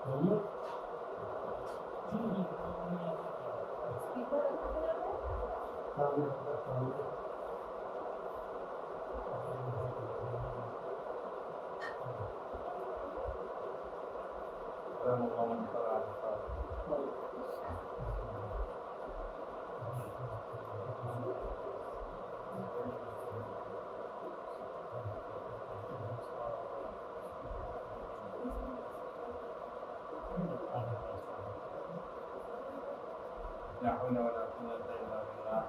لا حول ولا قوة إلا بالله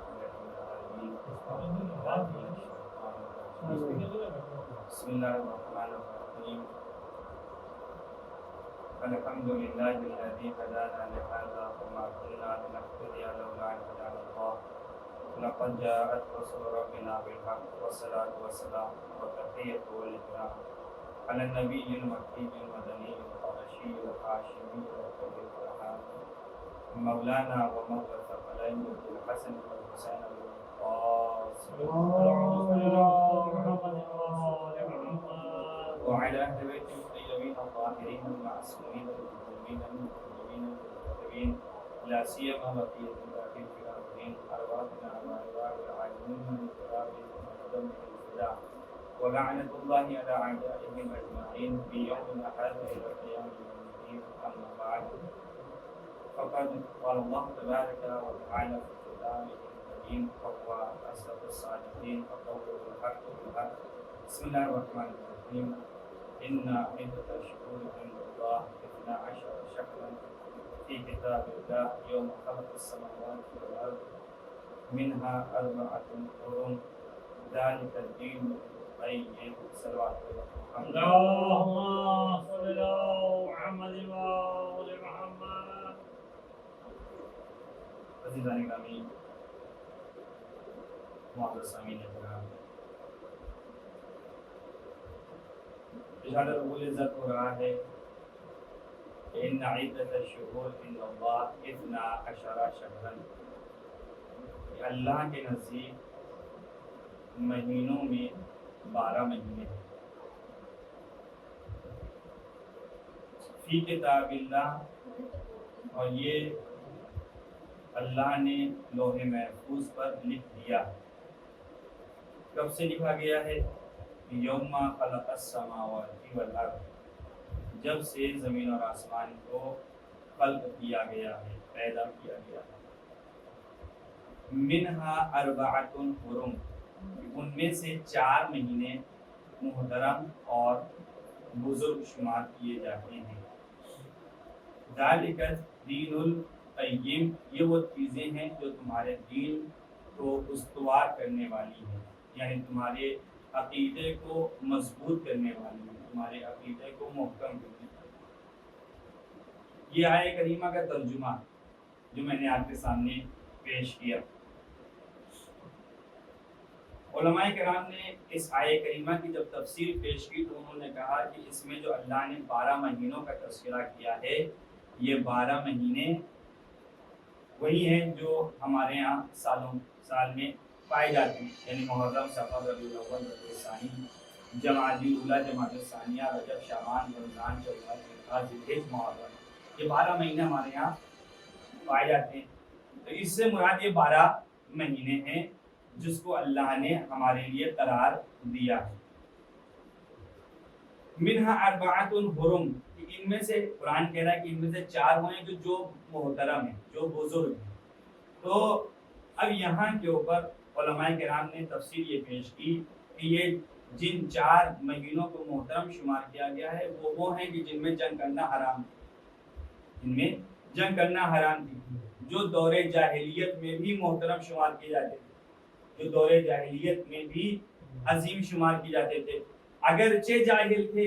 بسم الله الرحمن الرحيم الحمد لله الذي هدانا لهذا وما كنا لنهتدي لولا أن هدانا الله لقد جاءت رسل ربنا بالحق والصلاة والسلام والتحية والإكرام على النبي المكي المدني القرشي الهاشمي الكبير الحامي مولانا ومولى الثقلين الحسن والحسين القاسم وعلى أهل بيت الطيبين الطاهرين المعصومين المظلومين المكرمين المكتبين لا سيما بقية الباقين في الآخرين أرواحنا وأرواح العالمين من تراب ودم الفداء ولعنة الله على أعدائهم أجمعين في يوم هذا إلى قيام يوم الدين أما بعد فقد قال الله تبارك وتعالى في كتابه الكريم وهو أصدق الصادقين وقوله الحق بالحق بسم الله الرحمن الرحيم إن عدة الشهور عند الله 12 شهرا في كتاب الله يوم خلق السماوات والأرض منها 4 حرم ذلك الدين القيم صلوات محمد اللهم صل على محمد وآل محمد. عزیزان گرامی معزز سامعین کرام، ارشاد رب العزت ہو رہا ہے کہ ان عدت الشہور عند اللہ 12 شہرا، کہ اللہ کے نزدیک مہینوں میں 12 مہینے ہیں فی کتاب اللہ، اور یہ اللہ نے لوح محفوظ پر لکھ دیا۔ کب سے لکھا گیا ہے؟ یوم خلق السماوات والارض، جب سے زمین اور آسمان کو خلق کیا گیا ہے، پیدا کیا گیا ہے۔ منہا 4 حرم، ان میں سے 4 مہینے محترم اور بزرگ شمار کیے جاتے ہیں۔ ذالک الدین القیم، یہ وہ چیزیں ہیں جو تمہارے دین کو استوار کرنے والی ہیں، یعنی تمہارے عقیدے کو مضبوط کرنے والی ہیں، تمہارے عقیدے کو محکم کرنے والی ہیں۔ یہ آیہ کریمہ کا ترجمہ جو میں نے آپ کے سامنے پیش کیا، علماء کرام نے اس آیہ کریمہ کی جب تفسیر پیش کی تو انہوں نے کہا کہ اس میں جو اللہ نے 12 مہینوں کا تذکرہ کیا ہے، یہ 12 مہینے وہی ہیں جو ہمارے یہاں سال میں پائے جاتے ہیں، یعنی محرم، صفر، ربیع الاول، ربیع الثانی، جمادی الاولیٰ، جمادی الثانیہ، رجب، شعبان، رمضان، شوال، ذوالحجہ، ذوالحجہ، محرم، یہ 12 مہینے ہمارے یہاں پائے جاتے ہیں۔ تو اس سے مراد یہ 12 مہینے ہیں جس کو اللہ نے ہمارے لیے قرار دیا ہے۔ منہا 4 حرم، ان میں سے قرآن کہہ رہا ہے کہ ان میں سے 4 وہ ہیں جو محترم ہیں، جو بزرگ ہیں۔ تو اب یہاں کے اوپر علماء کرام نے تفسیر یہ پیش کی کہ یہ جن 4 مہینوں کو محترم شمار کیا گیا ہے وہ ہیں کہ جن میں جنگ کرنا حرام تھی، جن میں جنگ کرنا حرام تھی، جو دور جاہلیت میں بھی محترم شمار کیے جاتے تھے، جو دور جاہلیت میں بھی عظیم شمار کیے جاتے تھے، اگرچہ جاہل تھے،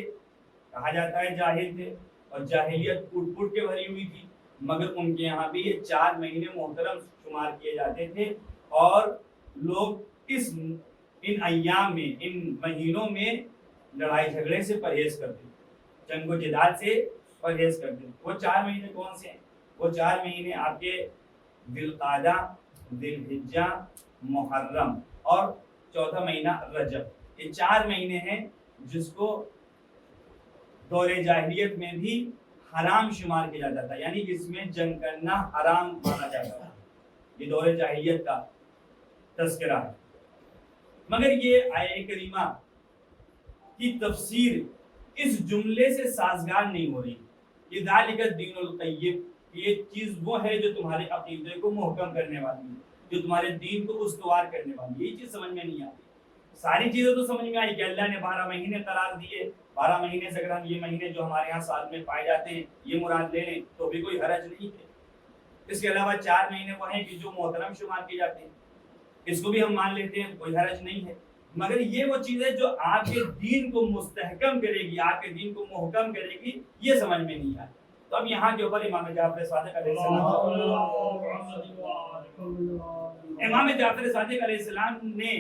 کہا جاتا ہے جاہل تھے اور جاہلیت پھوٹ پھوٹ کے بھری ہوئی تھی، مگر ان کے یہاں بھی یہ 4 مہینے محترم شمار کیے جاتے تھے، اور لوگ ان ایام میں، ان مہینوں میں لڑائی جھگڑے سے پرہیز کرتے، جنگ و جدال سے پرہیز کرتے۔ وہ 4 مہینے کون سے ہیں؟ وہ 4 مہینے آپ کے ذی القعدہ، ذی الحجہ، محرم اور 4تھا مہینہ رجب، یہ 4 مہینے ہیں جس کو دور جاہلیت میں بھی حرام شمار کیا جاتا تھا، یعنی اس میں جنگ کرنا حرام مانا جاتا تھا. یہ دور جاہلیت کا تذکرہ ہے. مگر یہ آیہ کریمہ کی تفسیر اس جملے سے سازگار نہیں ہو رہی. یہ ذالک الدین القیم، یہ چیز وہ ہے جو تمہارے عقیدے کو محکم کرنے والی ہے، جو تمہارے دین کو استوار کرنے والی ہے. یہ چیز سمجھ میں نہیں آتی. ساری چیزیں تو سمجھ میں آئی کہ اللہ نے 12 مہینے قرار دیے، 12 مہینے سے اگر ہم یہ مہینے جو ہمارے ہاں سال میں پائے جاتے ہیں یہ مراد لے لیں تو بھی کوئی حرج نہیں ہے. اس کے علاوہ 4 مہینے وہ ہیں کہ جو محترم شمار کیے جاتے ہیں، اس کو بھی ہم مان لیتے ہیں، کوئی حرج نہیں ہے. مگر یہ وہ چیز ہے جو آپ کے دین کو مستحکم کرے گی، آپ کے دین کو محکم کرے گی، یہ سمجھ میں نہیں آئی. تو اب یہاں کے اوپر امام جعفر صادق علیہ السلام نے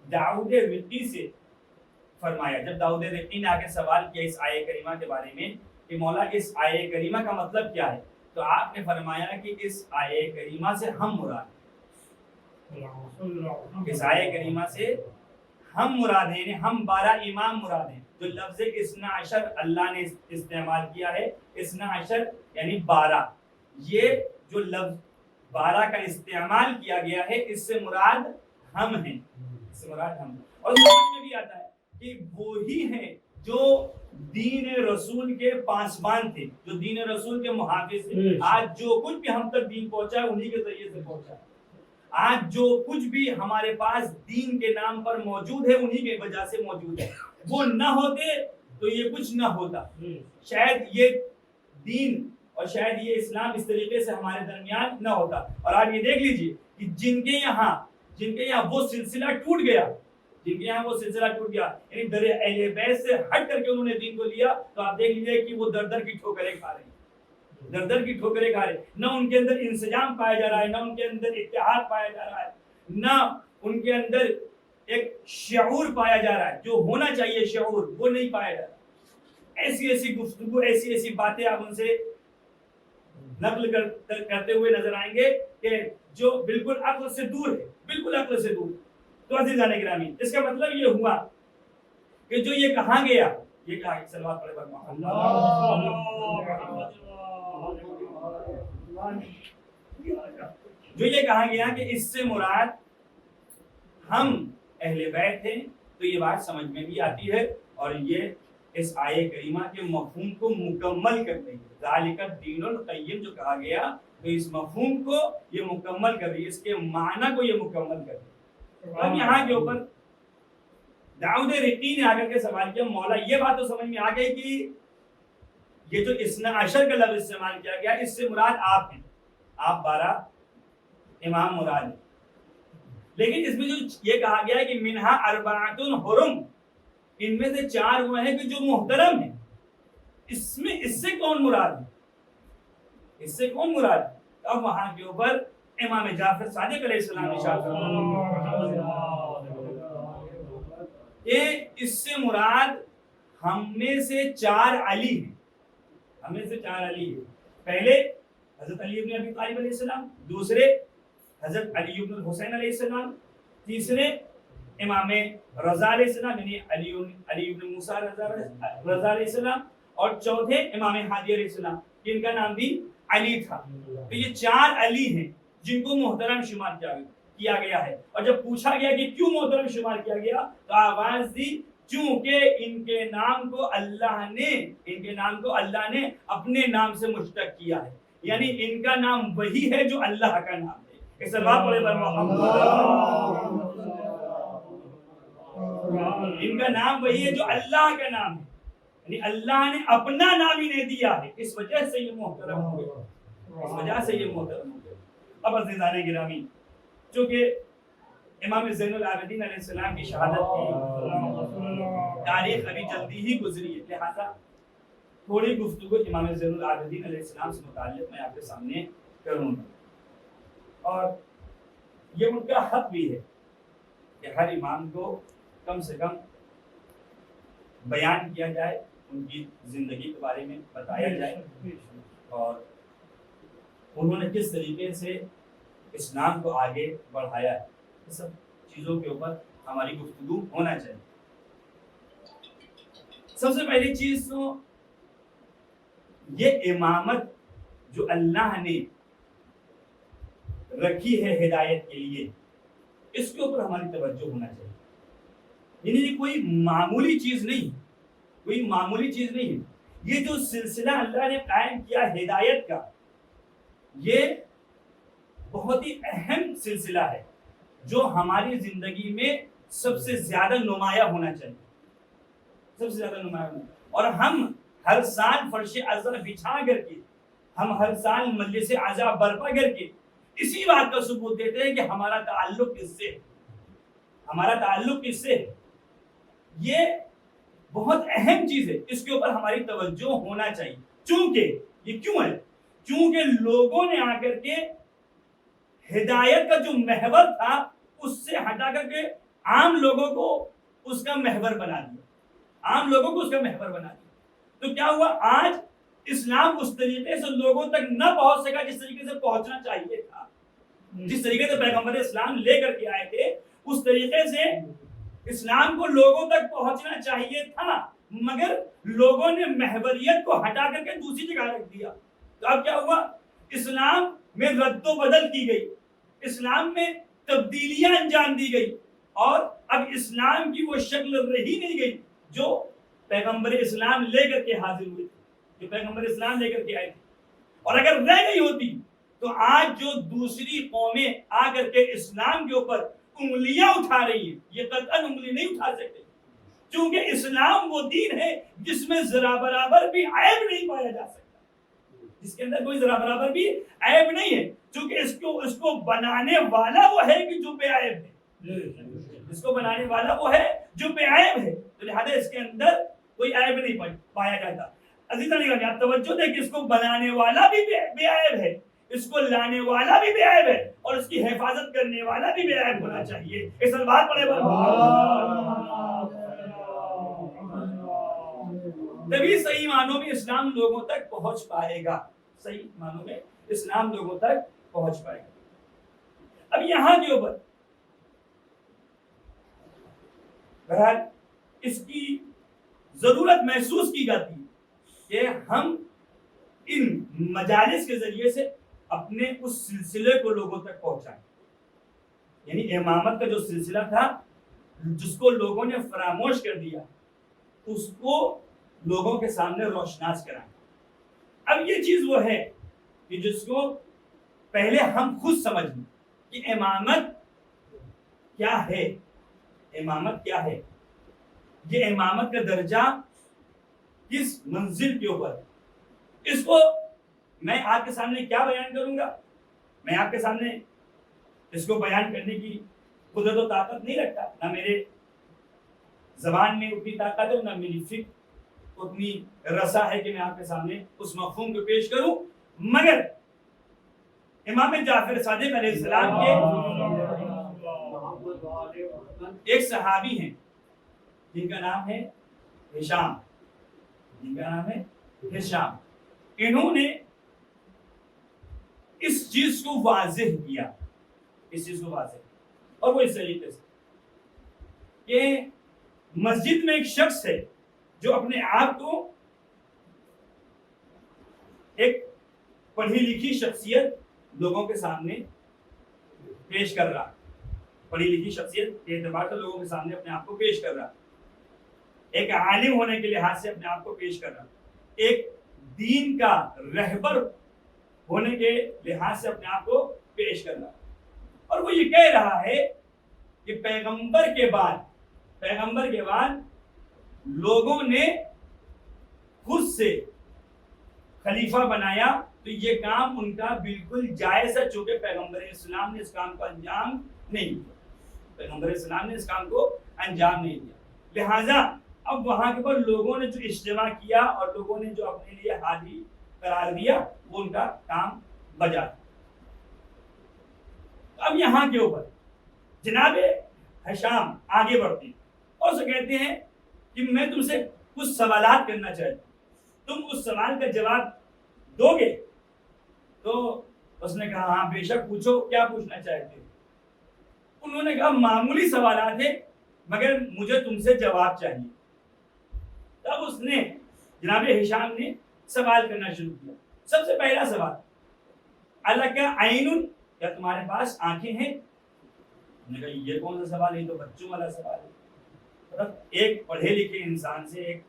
داؤد رقی سے فرمایا. جب داؤد رقی نے آ کے سوال کیا اس آیہ کریمہ کے بارے میں کہ مولا اس آیہ کریمہ کا مطلب کیا ہے، تو آپ نے فرمایا کہ اس آیہ کریمہ سے ہم مراد ہیں. اس آیہ کریمہ سے ہم مراد ہیں، یعنی ہم 12 امام مراد ہیں. جو لفظ اثنا عشر اللہ نے استعمال کیا ہے، اثنا عشر یعنی 12، یہ جو لفظ 12 کا استعمال کیا گیا ہے اس سے مراد ہم ہیں، اس سے مراد ہم. اور سمجھ میں بھی آتا ہے کہ وہی ہیں جو دین رسول کے پاسبان تھے، جو دین رسول کے محافظ تھے. آج جو کچھ بھی ہم تک دین پہنچا ہے انہی کے ذریعے سے پہنچا ہے. آج جو کچھ بھی ہمارے پاس دین کے نام پر موجود ہے انہی کی وجہ سے موجود ہے. وہ نہ ہوتے تو یہ کچھ نہ ہوتا. شاید یہ دین اور شاید یہ اسلام اس طریقے سے ہمارے درمیان نہ ہوتا. اور آپ یہ دیکھ لیجئے کہ جن کے یہاں وہ سلسلہ ٹوٹ گیا، یعنی در اہل بیت سے ہٹ کر کے انہوں نے دین کو لیا، تو آپ دیکھ لیجئے کہ وہ در در کی ٹھوکریں کھا رہے ہیں. نہ ان کے اندر انسجام پایا جا رہا ہے، نہ ان کے اندر اتحاد پایا جا رہا ہے، نہ ان کے اندر ایک شعور پایا جا رہا ہے. جو ہونا چاہیے شعور وہ نہیں پایا جا رہا. ایسی گفتگو، ایسی باتیں آپ ان سے نقل کرتے ہوئے نظر آئیں گے کہ جو بالکل عقل سے دور ہے، بالکل عقل سے دور. تو عزیزان گرامی، اس کا مطلب یہ ہوا کہ جو یہ کہا گیا، یہ کہا کہ صلوات پڑھے بر محمد، جو یہ کہا گیا کہ اس سے مراد ہم اہل بیت ہیں، تو یہ بات سمجھ میں بھی آتی ہے اور یہ اس آیہ کریمہ کے مفہوم کو مکمل کر رہی ہے. ذالک الدین القیم جو کہا گیا تو اس مفہوم کو یہ مکمل کر رہی ہے، اس کے معنی کو یہ مکمل کر رہی ہے. اب یہاں کے اوپر داؤد رقی نے آ کر کے سوال کیا، مولا یہ بات تو سمجھ میں آ گئی کہ یہ جو اثنا عشر کا لفظ استعمال کیا گیا اس سے مراد آپ ہیں، آپ 12 امام مراد ہیں. لیکن اس میں جو یہ کہا گیا ہے کہ منہا اربعۃ حرم، ان میں سے 4 وہ ہیں کہ جو محترم ہیں، اس سے کون مراد ہے؟ اس سے کون مراد ہے؟ اب وہاں کے اوپر امام جعفر صادق علیہ السلام ارشاد فرماتے ہیں کہ اس سے مراد ہم میں سے 4 علی ہیں. ہم میں سے 4 علی ہیں. پہلے حضرت علی بن ابی طالب علیہ السلام، دوسرے حضرت علی بن حسین علیہ السلام، تیسرے امام رضا علیہ السلام یعنی علی بن موسیٰ رضا علیہ السلام، اور چوتھے امام ہادی علیہ السلام، جن کا نام بھی علی تھا. تو یہ 4 علی ہیں جن کو محترم شمار کیا گیا ہے. اور جب پوچھا گیا کہ کیوں محترم شمار کیا گیا تو آواز دی چونکہ ان کے نام کو اللہ نے اپنے نام سے مشتق کیا ہے، یعنی ان کا نام وہی ہے جو اللہ کا نام ہے. اس بات پڑھے بر محمد، ان کا نام وہی ہے جو اللہ کا نام ہے، یعنی اللہ نے اپنا نام ہی نہیں دیا ہے، اس وجہ سے یہ محترم ہو گئے، اس وجہ سے یہ محترم ہو گئے. اب عزیزان گرامی، چونکہ امام زین العابدین علیہ السلام کی شہادت کی تاریخ ابھی جلدی ہی گزری ہے، لہذا تھوڑی گفتگو امام زین العابدین علیہ السلام سے متعلق میں آپ کے سامنے کروں گا. اور یہ ان کا حق بھی ہے کہ ہر امام کو کم سے کم بیان کیا جائے، ان کی زندگی کے بارے میں بتایا جائے اور انہوں نے کس طریقے سے اسلام کو آگے بڑھایا ہے. یہ سب چیزوں کے اوپر ہماری گفتگو ہونا چاہیے. سب سے پہلی چیز تو یہ امامت جو اللہ نے رکھی ہے ہدایت کے لیے، اس کے اوپر ہماری توجہ ہونا چاہیے. یعنی یہ کوئی معمولی چیز نہیں، کوئی معمولی چیز نہیں ہے. یہ جو سلسلہ اللہ نے قائم کیا ہدایت کا، یہ بہت ہی اہم سلسلہ ہے جو ہماری زندگی میں سب سے زیادہ نمایاں ہونا چاہیے، سب سے زیادہ نمایاں ہونا. اور ہم ہر سال فرش عزا بچھا کر کے، ہم ہر سال مجلس عزا برپا کر کے اسی بات کا ثبوت دیتے ہیں کہ ہمارا تعلق کس سے ہے، ہمارا تعلق کس سے ہے. یہ بہت اہم چیز ہے، اس کے اوپر ہماری توجہ ہونا چاہیے. چونکہ یہ کیوں ہے؟ چونکہ لوگوں نے آ کر کے ہدایت کا جو محور تھا اس سے ہٹا کر کے عام لوگوں کو اس کا محور بنا دیا، عام لوگوں کو اس کا محور بنا دیا. تو کیا ہوا؟ آج اسلام اس طریقے سے لوگوں تک نہ پہنچ سکا جس طریقے سے پہنچنا چاہیے تھا. جس طریقے سے پیغمبر اسلام لے کر کے آئے تھے اس طریقے سے اسلام کو لوگوں تک پہنچنا چاہیے تھا، مگر لوگوں نے محوریت کو ہٹا کر کے دوسری جگہ رکھ دیا. تو اب کیا ہوا؟ اسلام میں رد و بدل کی گئی، اسلام میں تبدیلیاں انجام دی گئی، اور اب اسلام کی وہ شکل رہی نہیں گئی جو پیغمبر اسلام لے کر کے حاضر ہوئے تھے، جو پیغمبر اسلام لے کر کے آئے تھے. اور اگر رہ گئی ہوتی تو آج جو دوسری قومیں آ کر کے اسلام کے اوپر انگلیاں اٹھا رہی ہیں، یہ قطعاً انگلی نہیں اٹھا سکتے، کیونکہ اسلام وہ دین ہے جس میں ذرا برابر بھی عیب نہیں پایا جا سکتا، جس کے اندر کوئی ذرا برابر بھی عیب نہیں ہے. چونکہ اس کو بنانے والا وہ ہے کہ جو بے عیب ہے، اس کو بنانے والا وہ ہے جو بے عیب ہے، تو لہذا اس کے اندر کوئی عیب نہیں پایا جاتا. عزیزان گرامی، آپ توجہ دیں کہ اس کو بنانے والا بھی بے عیب ہے، اس کو لانے والا بھی بے عیب ہے، اور اس کی حفاظت کرنے والا بھی بے عیب ہونا چاہیے. اس بات پڑے تبھی صحیح معنوں میں اسلام لوگوں تک پہنچ پائے گا، صحیح معنوں میں اسلام لوگوں تک پہنچ پائے گا. اب یہاں کے اوپر بہرحال اس کی ضرورت محسوس کی جاتی ہے کہ ہم ان مجالس کے ذریعے سے اپنے اس سلسلے کو لوگوں تک پہنچائیں. یعنی امامت کا جو سلسلہ تھا جس کو لوگوں نے فراموش کر دیا، اس کو لوگوں کے سامنے روشناس کرائیں. اب یہ چیز وہ ہے کہ جس کو پہلے ہم خود سمجھ لیں کہ امامت کیا ہے، امامت کیا ہے، یہ امامت کا درجہ کس منزل کے اوپر. اس کو میں آپ کے سامنے کیا بیان کروں گا؟ میں آپ کے سامنے اس کو بیان کرنے کی قدرت و طاقت نہیں رکھتا، نہ میرے زبان میں اتنی طاقت ہے، نہ میری فکر اتنی رسا ہے کہ میں آپ کے سامنے اس مفہوم کو پیش کروں. مگر امام جعفر صادق علیہ السلام کے ایک صحابی ہیں جن کا نام ہے ہشام، جن کا نام ہے ہشام. انہوں نے اس چیز کو واضح کیا، اس چیز کو واضح، اور وہ اس طریقے سے کہ مسجد میں ایک شخص ہے جو اپنے آپ کو ایک پڑھی لکھی شخصیت لوگوں کے سامنے پیش کر رہا، پڑھی لکھی شخصیت کے اعتبار سے لوگوں کے سامنے اپنے آپ کو پیش کر رہا، ایک عالم ہونے کے لحاظ سے اپنے آپ کو پیش کر رہا، ایک دین کا رہبر ہونے کے لحاظ سے اپنے آپ کو پیش کر رہا. اور وہ یہ کہہ رہا ہے کہ پیغمبر کے بعد لوگوں نے خود سے خلیفہ بنایا تو یہ کام ان کا بالکل جائز ہے، چونکہ پیغمبر اسلام نے اس کام کو انجام نہیں دیا، پیغمبر اسلام نے اس کام کو انجام نہیں دیا. لہذا اب وہاں کے پر لوگوں نے جو اجتماع کیا اور لوگوں نے جو اپنے لیے حاضری قرار دیا وہ ان کا کام بجا. اب یہاں کے اوپر جناب ہشام آگے بڑھتے ہیں اور اسے کہتے ہیں کہ میں تم سے کچھ سوالات کرنا چاہتا ہوں، تم اس سوال کا جواب دو گے؟ تو اس نے کہا ہاں بے شک پوچھو، کیا پوچھنا چاہتے ہو؟ انہوں نے کہا معمولی سوالات ہیں مگر مجھے تم سے جواب چاہیے. تب اس نے جناب ہشام نے سوال کرنا شروع کیا. سب سے پہلا سوال, اللہ کا عین, کیا تمہارے پاس آنکھیں ہیں؟ نے کہا یہ کون سا سوال ہے, یہ تو بچوں والا سوال ہے. مطلب ایک پڑھے لکھے انسان سے, ایک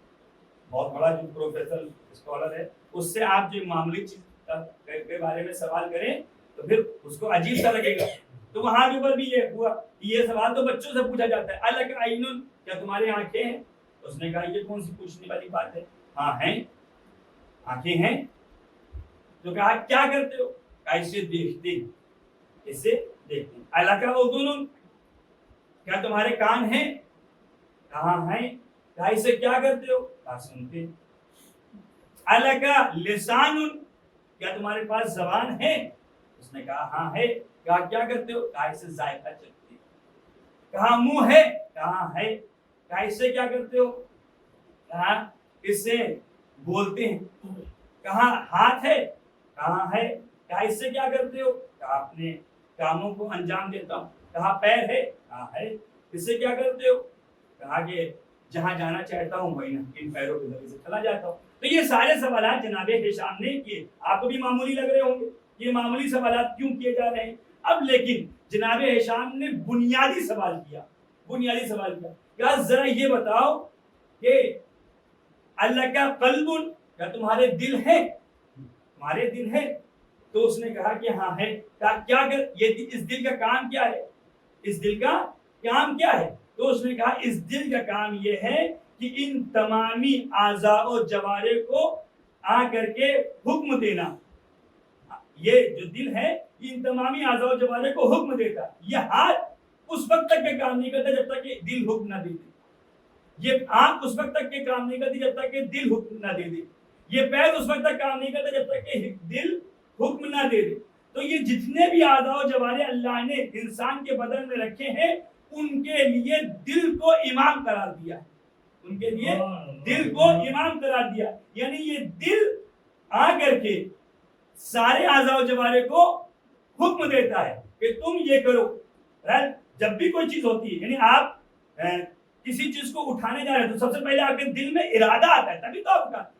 بہت بڑا جو پروفیسر اسکالر ہے, اس سے آپ جو معمولی چیز کے بارے میں سوال کریں تو پھر اس کو عجیب سا لگے گا. تو وہاں کے اوپر بھی یہ ہوا, یہ سوال تو بچوں سے پوچھا جاتا ہے, اللہ کا عین, کیا تمہارے آنکھیں ہیں؟ اس نے کہا یہ کون سی پوچھنے والی بات ہے, ہاں ہیں, آنکھیں ہیں. تو کہا کیا کرتے ہو؟ کہا اسے دیکھتے ہیں, اسے دیکھتے ہیں. اللہ کا اذن, کیا تمہارے کان ہیں؟ کہاں ہیں. کہا اسے کیا کرتے ہو؟ کہا سنتے ہیں. اللہ کا لسان, کیا تمہارے پاس زبان ہے؟ اس نے کہا ہاں ہے. کہا کیا کرتے ہو؟ کہا اسے ذائقہ چکھتے ہیں. کہا منہ ہے؟ کہاں ہے. کہا اس سے کیا کرتے ہو؟ کہا اس سے بولتے ہیں. کہا ہاتھ ہے؟ کہاں ہے. کہا اس سے کیا کرتے ہو؟ کہا اپنے کاموں کو انجام دیتا ہوں. کہا پیر ہے؟ کہا ہے. اس سے کیا کرتے ہو؟ کہا کہ جہاں جانا چاہتا ہوں وہیں ان پیروں کے ذریعے سے چلا جاتا ہوں. تو یہ سارے سوالات جناب ہشام نے کیے. آپ کو بھی معمولی لگ رہے ہوں گے, یہ معمولی سوالات کیوں کیے جا رہے ہیں. اب لیکن جناب ہشام نے بنیادی سوال کیا, بنیادی سوال کیا, کیا ذرا یہ بتاؤ کہ اللہ کا قلب, کیا تمہارے دل ہے؟ تمہارے دل ہے؟ تو اس نے کہا کہ ہاں ہے. کیا یہ اس دل کا کام کیا ہے؟ اس دل کا کام کیا ہے؟ تو اس نے کہا اس دل کا کام یہ ہے کہ ان تمامی اعضاء و جوارح کو آ کر کے حکم دینا. یہ جو دل ہے ان تمامی اعضاء و جوارح کو حکم دیتا. یہ ہاتھ اس وقت تک کے کام نہیں کرتا جب تک کہ دل حکم نہ دے دے. یہ آنکھ اس وقت تک کے کام نہیں کرتی جب تک کہ دل حکم نہ دے دے. یہ پیر اس وقت تک کام نہیں کرتا جب تک کہ دل حکم نہ دے دے. تو یہ جتنے بھی اعضاء و جوارح اللہ نے انسان کے بدن میں رکھے ہیں ان کے لیے دل کو امام قرار دیا ہے. ان کے لیے دل کو امام قرار دیا. یعنی یہ دل آ کر کے سارے اعضاء و جوارح کو حکم دیتا ہے کہ تم یہ کرو. جب بھی کوئی چیز ہوتی ہے, یعنی آپ کسی چیز کو اٹھانے جا رہے ہیں تو سب سے پہلے آپ کے دل میں ارادہ آتا ہے, تبھی تو آپ اٹھاتے.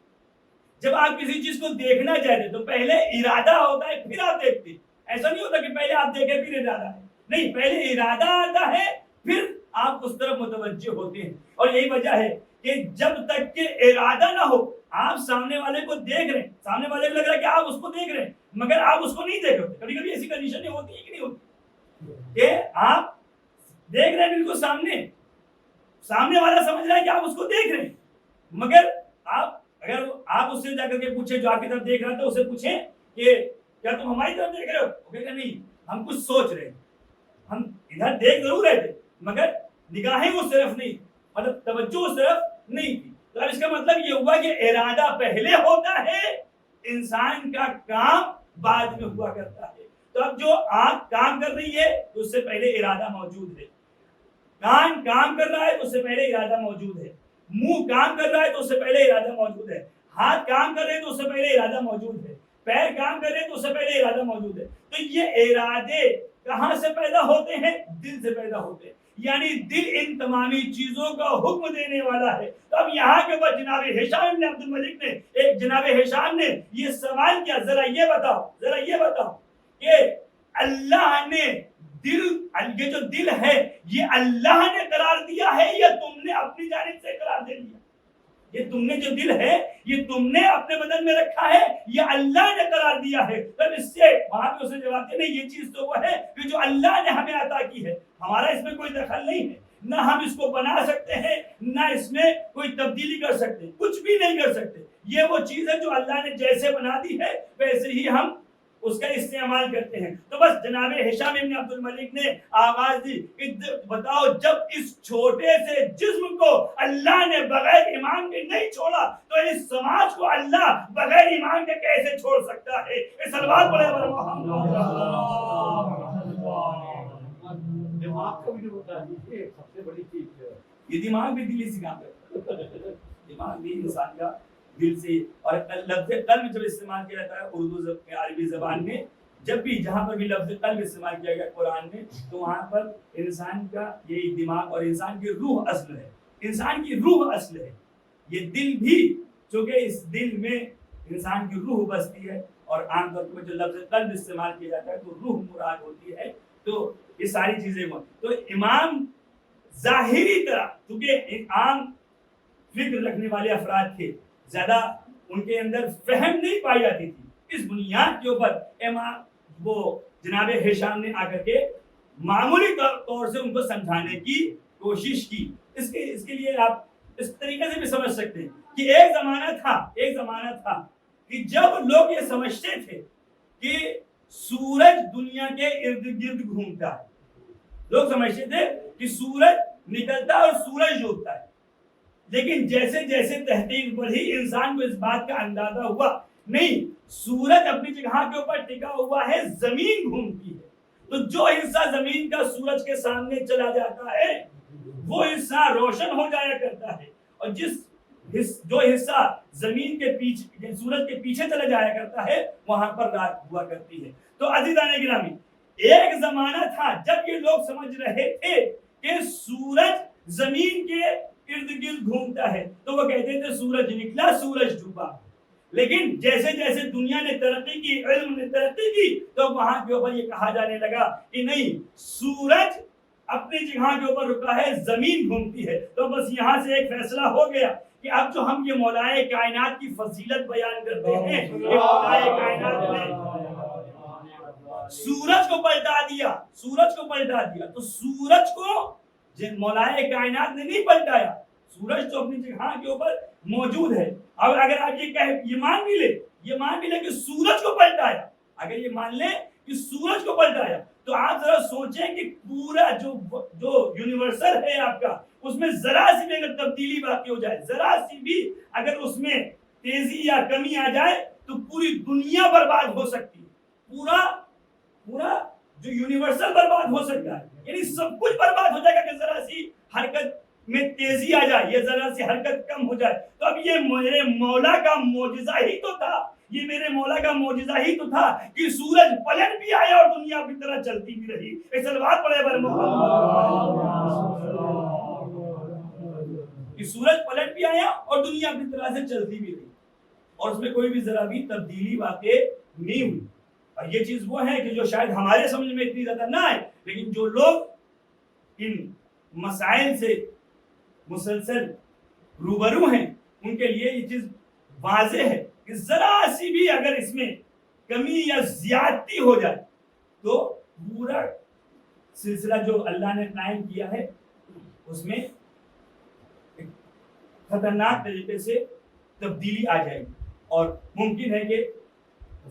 جب آپ کسی چیز کو دیکھنا چاہتے ہیں تو پہلے ارادہ ہوتا ہے پھر آپ دیکھتے. ایسا نہیں ہوتا کہ پہلے آپ دیکھیں پھر ارادہ ہے, نہیں, پہلے ارادہ آتا ہے پھر آپ اس طرف متوجہ ہوتے ہیں. اور یہی وجہ ہے کہ جب تک کہ ارادہ نہ ہو, آپ سامنے والے کو دیکھ رہے ہیں, سامنے والے کو لگ رہا ہے کہ آپ اس کو دیکھ رہے ہیں مگر آپ اس کو نہیں دیکھ رہے. کبھی کبھی ایسی کنڈیشن ہوتی ہے کہ نہیں ہوتی کہ آپ دیکھ رہے ہیں بالکل سامنے, سامنے والا سمجھ رہا ہے کہ آپ اس کو دیکھ رہے ہیں مگر آپ اگر آپ اس سے جا کر کے پوچھیں جو آپ کی طرف دیکھ رہا تھا, اسے پوچھیں کہ کیا تم ہماری طرف دیکھ رہے ہو, وہ کہے گا نہیں, ہم کچھ سوچ رہے ہیں, ہم ادھر دیکھ ضرور رہے تھے مگر نگاہیں اس طرف نہیں, مطلب توجہ اس طرف نہیں تھی. تو اب اس کا مطلب یہ ہوا کہ ارادہ پہلے ہوتا ہے, انسان کا کام بعد میں ہوا کرتا ہے. تو اب جو آنکھ کام کر رہی ہے تو اس سے پہلے ارادہ موجود ہے, کان کام کر رہا ہے تو اس سے پہلے ارادہ موجود ہے, منہ کام کر رہا ہے تو اس سے پہلے ارادہ موجود ہے, ہاتھ کام کر رہے ہیں تو اس سے پہلے ارادہ موجود ہے, پیر کام کر رہے ہیں تو اس سے پہلے ارادہ موجود ہے. تو یہ ارادے کہاں سے پیدا ہوتے ہیں؟ دل سے پیدا ہوتے ہیں. یعنی دل ان تمامی چیزوں کا حکم دینے والا ہے. تو اب یہاں کے بعد جناب ہشام نے عبد الملک نے جناب ہشام نے یہ سوال کیا, ذرا یہ بتاؤ کہ اللہ نے دل, یہ جو دل ہے یہ اللہ نے قرار دیا ہے یا تم نے اپنی جانب سے قرار دے دیا؟ یہ تم نے جو دل ہے یہ تم نے اپنے بدن میں رکھا ہے یا اللہ نے قرار دیا ہے؟ تب اس سے وہاں پہ اسے جواب دیا, نہیں, یہ چیز تو وہ ہے کہ جو اللہ نے ہمیں عطا کی ہے, ہمارا اس میں کوئی دخل نہیں ہے, نہ ہم اس کو بنا سکتے ہیں نہ اس میں کوئی تبدیلی کر سکتے, کچھ بھی نہیں کر سکتے. یہ وہ چیز ہے جو اللہ نے جیسے بنا دی ہے ویسے ہی ہم اس کا استعمال کرتے ہیں. تو بس جناب ہشام ابن عبد الملک نے آواز دی کہ بتاؤ, جب اس چھوٹے سے جسم کو اللہ نے بغیر ایمان کے نہیں چھوڑا تو اس سماج کو اللہ بغیر ایمان کے کیسے چھوڑ سکتا ہے؟ اس سلوات پڑھے دماغ کا بھی ہوتا ہے, یہ سب سے بڑی چیز ہے. یہ دماغ بھی دل سے کام کرتا ہے, دماغ بھی انسان کا دل سے. اور لفظ قلب جب استعمال کیا جاتا ہے اردو عربی زبان میں, جب بھی جہاں پر بھی لفظ قلب استعمال کیا گیا قرآن میں تو وہاں پر انسان کا یہی دماغ اور انسان کی روح اصل ہے, انسان کی روح اصل ہے. یہ دل بھی چونکہ اس دل میں انسان کی روح بستی ہے، اور عام طور پر جو لفظ قلب استعمال کیا جاتا ہے تو روح مراد ہوتی ہے. تو یہ ساری چیزیں تو امام ظاہری طرح، کیونکہ عام فکر رکھنے والے افراد تھے، زیادہ ان کے اندر فہم نہیں پائی جاتی تھی، اس بنیاد کے اوپر امام وہ جناب ہشام نے آ کر کے معمولی طور سے ان کو سمجھانے کی کوشش کی. اس کے لیے آپ اس طریقے سے بھی سمجھ سکتے ہیں کہ ایک زمانہ تھا کہ جب لوگ یہ سمجھتے تھے کہ سورج دنیا کے ارد گرد گھومتا ہے، لوگ سمجھتے تھے کہ سورج نکلتا ہے اور سورج ڈوبتا ہے. لیکن جیسے جیسے تحقیق بڑھی انسان کو اس بات کا اندازہ ہوا نہیں، سورج اپنی جگہ کے اوپر ٹکا ہوا ہے، زمین گھومتی ہے. تو جو حصہ زمین کا سورج کے سامنے چلا جاتا ہے وہ حصہ روشن ہو جایا کرتا ہے، اور جو حصہ زمین کے پیچھے سورج کے پیچھے چلا جایا کرتا ہے وہاں پر رات ہوا کرتی ہے. تو عزیزان گرامی، ایک زمانہ تھا جب یہ لوگ سمجھ رہے تھے کہ سورج زمین کے ارد گرد گھومتا ہے تو وہ کہتے تھے سورج نکلا سورج ڈوبا. لیکن جیسے جیسے دنیا نے ترقی کی، علم نے ترقی کی، تو وہاں کے اوپر یہ کہا جانے لگا کہ نہیں، سورج اپنی جگہ کے اوپر رکا ہے، زمین گھومتی ہے. تو بس یہاں سے ایک فیصلہ ہو گیا کہ اب جو ہم یہ مولائے کائنات کی فضیلت بیان کرتے ہیں، یہ مولائے کائنات نے سورج کو پلٹا دیا. تو سورج کو مولائے کائنات نے نہیں پلٹایا، سورج تو اپنی جگہ کے اوپر موجود ہے. اور اگر آپ یہ مان بھی لے کہ سورج کو پلٹایا، اگر یہ مان لیں کہ سورج کو پلٹایا، تو آپ ذرا سوچیں کہ پورا جو یونیورسل ہے آپ کا، اس میں ذرا سی بھی اگر تبدیلی باقی ہو جائے، ذرا سی بھی اگر اس میں تیزی یا کمی آ جائے تو پوری دنیا برباد ہو سکتی ہے. پورا جو یونیورسل برباد ہو سکتا ہے، یعنی سب کچھ برباد ہو جائے گا کہ ذرا سی حرکت میں تیزی آ جائے، یہ ذرا سی حرکت کم ہو جائے. تو اب یہ میرے مولا کا معجزہ ہی تو تھا، کہ سورج پلٹ بھی آیا اور دنیا اپنی طرح چلتی بھی رہی. ایک صلوات پڑھے بر محمد، کہ سورج پلٹ بھی آیا اور دنیا اپنی طرح سے چلتی بھی رہی، اور اس میں کوئی بھی ذرا بھی تبدیلی واقع نہیں ہوئی. اور یہ چیز وہ ہے کہ جو شاید ہمارے سمجھ میں اتنی زیادہ نہ آئے، لیکن جو لوگ ان مسائل سے مسلسل روبرو ہیں ان کے لیے یہ چیز واضح ہے کہ ذرا سی بھی اگر اس میں کمی یا زیادتی ہو جائے تو پورا سلسلہ جو اللہ نے قائم کیا ہے اس میں ایک خطرناک طریقے سے تبدیلی آ جائے گی، اور ممکن ہے کہ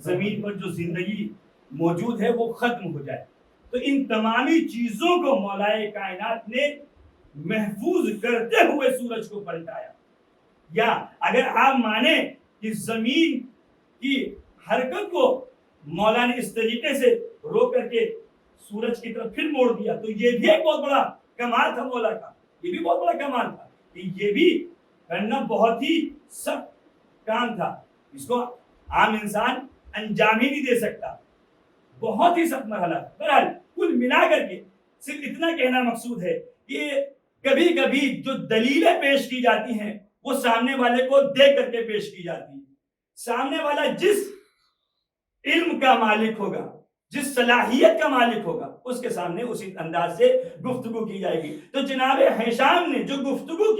زمین پر جو زندگی موجود ہے وہ ختم ہو جائے. تو ان تمامی چیزوں کو مولائے کائنات نے محفوظ کرتے ہوئے سورج کو پلٹایا. یا اگر آپ مانیں کہ زمین کی حرکت کو مولا نے اس طریقے سے روک کر کے سورج کی طرف پھر موڑ دیا، تو یہ بھی ایک بہت بڑا کمال تھا مولا کا. یہ بھی بہت بڑا کمال تھا کہ یہ بھی کرنا بہت ہی سخت کام تھا، اس کو عام انسان انجام ہی نہیں دے سکتا. بہت ہی سخت مرحلہ. بہرحال کل ملا کر کے صرف اتنا کہنا مقصود ہے کہ کبھی کبھی جو دلیلیں پیش کی جاتی ہیں وہ سامنے والے کو دیکھ کر کے پیش کی جاتی ہیں. سامنے والا جس علم کا مالک ہوگا، جس صلاحیت کا مالک ہوگا، اس کے سامنے اسی انداز سے گفتگو کی جائے گی. تو جناب ہشام نے جو گفتگو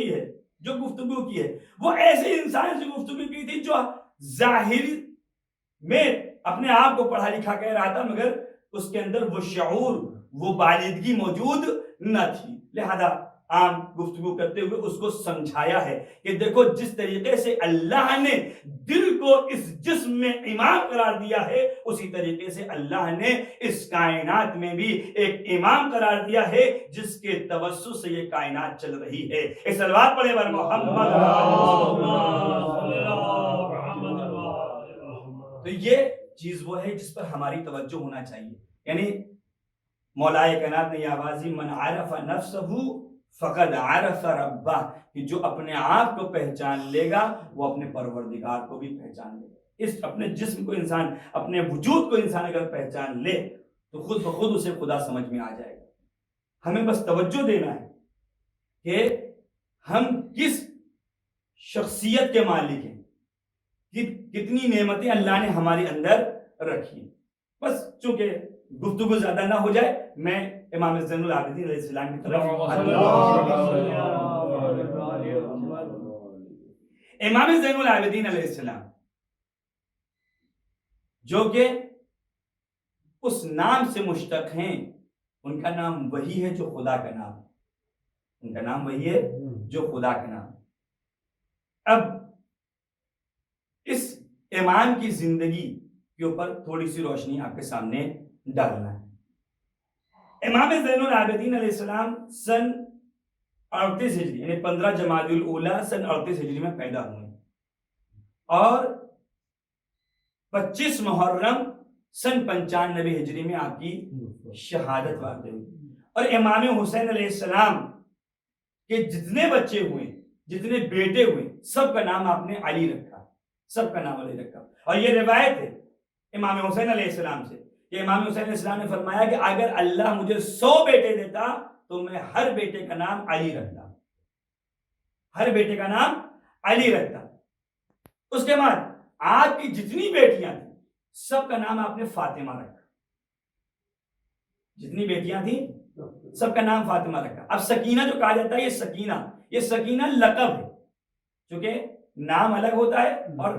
کی ہے وہ ایسے انسان سے گفتگو کی تھی جو ظاہر میں اپنے آپ کو پڑھا لکھا کہہ رہا تھا، مگر اس کے اندر وہ شعور، وہ بالغی موجود نہ تھی. لہذا عام گفتگو کرتے ہوئے اس کو سمجھایا ہے کہ دیکھو جس طریقے سے اللہ نے دل کو اس جسم میں امام قرار دیا ہے، اسی طریقے سے اللہ نے اس کائنات میں بھی ایک امام قرار دیا ہے جس کے توسط سے یہ کائنات چل رہی ہے. ایک صلوات پڑھے بر محمد. تو یہ چیز وہ ہے جس پر ہماری توجہ ہونا چاہیے. یعنی مولائے کائنات نے یہ واضح من عرف نفسہ فقد عرف ربہ، کہ جو اپنے آپ کو پہچان لے گا وہ اپنے پروردگار کو بھی پہچان لے گا. اس اپنے جسم کو انسان، اپنے وجود کو انسان اگر پہچان لے تو خود بخود اسے خدا سمجھ میں آ جائے گا. ہمیں بس توجہ دینا ہے کہ ہم کس شخصیت کے مالک ہیں، کتنی نعمتیں اللہ نے ہمارے اندر رکھی. بس چونکہ گفتگو زیادہ نہ ہو جائے میں امام زین العابدین علیہ السلام کی طرف امام زین العابدین علیہ السلام جو کہ اس نام سے مشتق ہیں، ان کا نام وہی ہے جو خدا کا نام ہے. ان کا نام وہی ہے جو خدا کا نام ہے. اب اس امام کی زندگی کے اوپر تھوڑی سی روشنی آپ کے سامنے ڈالنا ہے. امام زین العابدین علیہ السلام سن 38 ہجری یعنی 15 جمادی الاولیٰ سن 38 ہجری میں پیدا ہوئے اور 25 محرم سن 95 ہجری میں آپ کی شہادت واقع ہوئی. اور امام حسین علیہ السلام کے جتنے بچے ہوئے، جتنے بیٹے ہوئے، سب کا نام آپ نے علی رکھا، سب کا نام علی رکھا. اور یہ روایت ہے امام حسین علیہ السلام سے کہ امام حسین علیہ السلام نے فرمایا کہ اگر اللہ مجھے 100 بیٹے دیتا تو میں ہر بیٹے کا نام علی رکھتا، ہر بیٹے کا نام علی رکھتا. اس کے بعد آپ کی جتنی بیٹیاں تھیں سب کا نام آپ نے فاطمہ رکھا، جتنی بیٹیاں تھیں سب کا نام فاطمہ رکھا. اب سکینہ جو کہا جاتا ہے یہ سکینہ لقب ہے، چونکہ نام الگ ہوتا ہے اور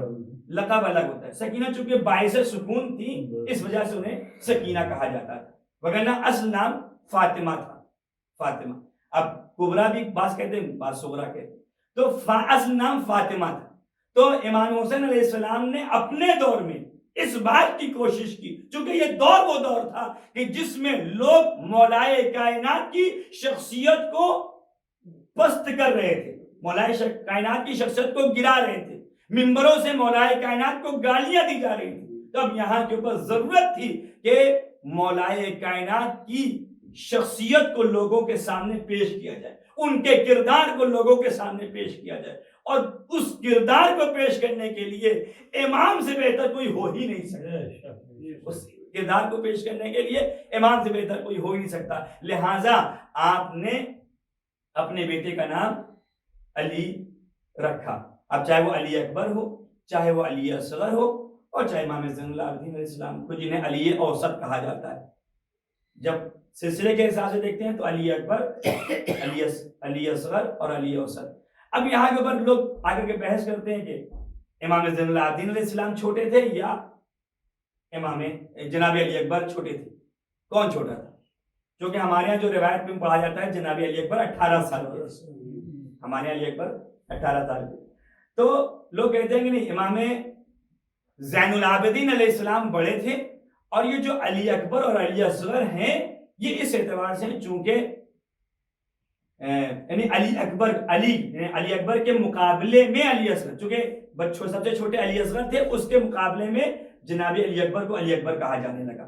لقب الگ ہوتا ہے. سکینہ چونکہ باعث سکون تھی اس وجہ سے انہیں سکینہ کہا جاتا تھا، وگرنہ اصل نام فاطمہ تھا، فاطمہ. اب کبرا بھی بعض کہتے ہیں بعض صغرا کہتے ہیں، تو اصل نام فاطمہ تھا. تو امام حسین علیہ السلام نے اپنے دور میں اس بات کی کوشش کی، چونکہ یہ دور وہ دور تھا کہ جس میں لوگ مولائے کائنات کی شخصیت کو پست کر رہے تھے، مولائے کائنات کی شخصیت کو گرا رہے تھے، ممبروں سے مولائے کائنات کو گالیاں دی جا رہی تھی. تو اب یہاں کے اوپر ضرورت تھی کہ مولائے کائنات کی شخصیت کو لوگوں کے سامنے پیش کیا جائے، ان کے کردار کو لوگوں کے سامنے پیش کیا جائے. اور اس کردار کو پیش کرنے کے لیے امام سے بہتر کوئی ہو ہی نہیں سکتا، اس کردار کو پیش کرنے کے لیے امام سے بہتر کوئی ہو ہی نہیں سکتا. لہٰذا آپ نے اپنے بیٹے کا نام علی رکھا. اب چاہے وہ علی اکبر ہو، چاہے وہ علی اصغر ہو، اور چاہے امام زین العابدین علیہ السلام کو جنہیں علی اوسط کہا جاتا ہے. جب سلسلے کے حساب سے دیکھتے ہیں تو علی اکبر، علی اصغر اور علی اوسط. اب یہاں کے اوپر لوگ آگے کے بحث کرتے ہیں کہ امام زین العابدین علیہ السلام چھوٹے تھے یا امام جناب علی اکبر چھوٹے تھے. کون چھوٹا تھا؟ کیونکہ ہمارے یہاں جو روایت میں پڑھا جاتا ہے جناب علی اکبر 18 سال کے، ہمارے علی اکبر 18 سال کے. تو لوگ کہتے ہیں کہ نہیں، امام زین العابدین علیہ السلام بڑے تھے، اور یہ جو علی اکبر اور علی اصغر ہیں یہ اس اعتبار سے چونکہ یعنی علی اکبر کے مقابلے میں علی اصغر، چونکہ سب سے چھوٹے علی اصغر تھے، اس کے مقابلے میں جناب علی اکبر کو علی اکبر کہا جانے لگا،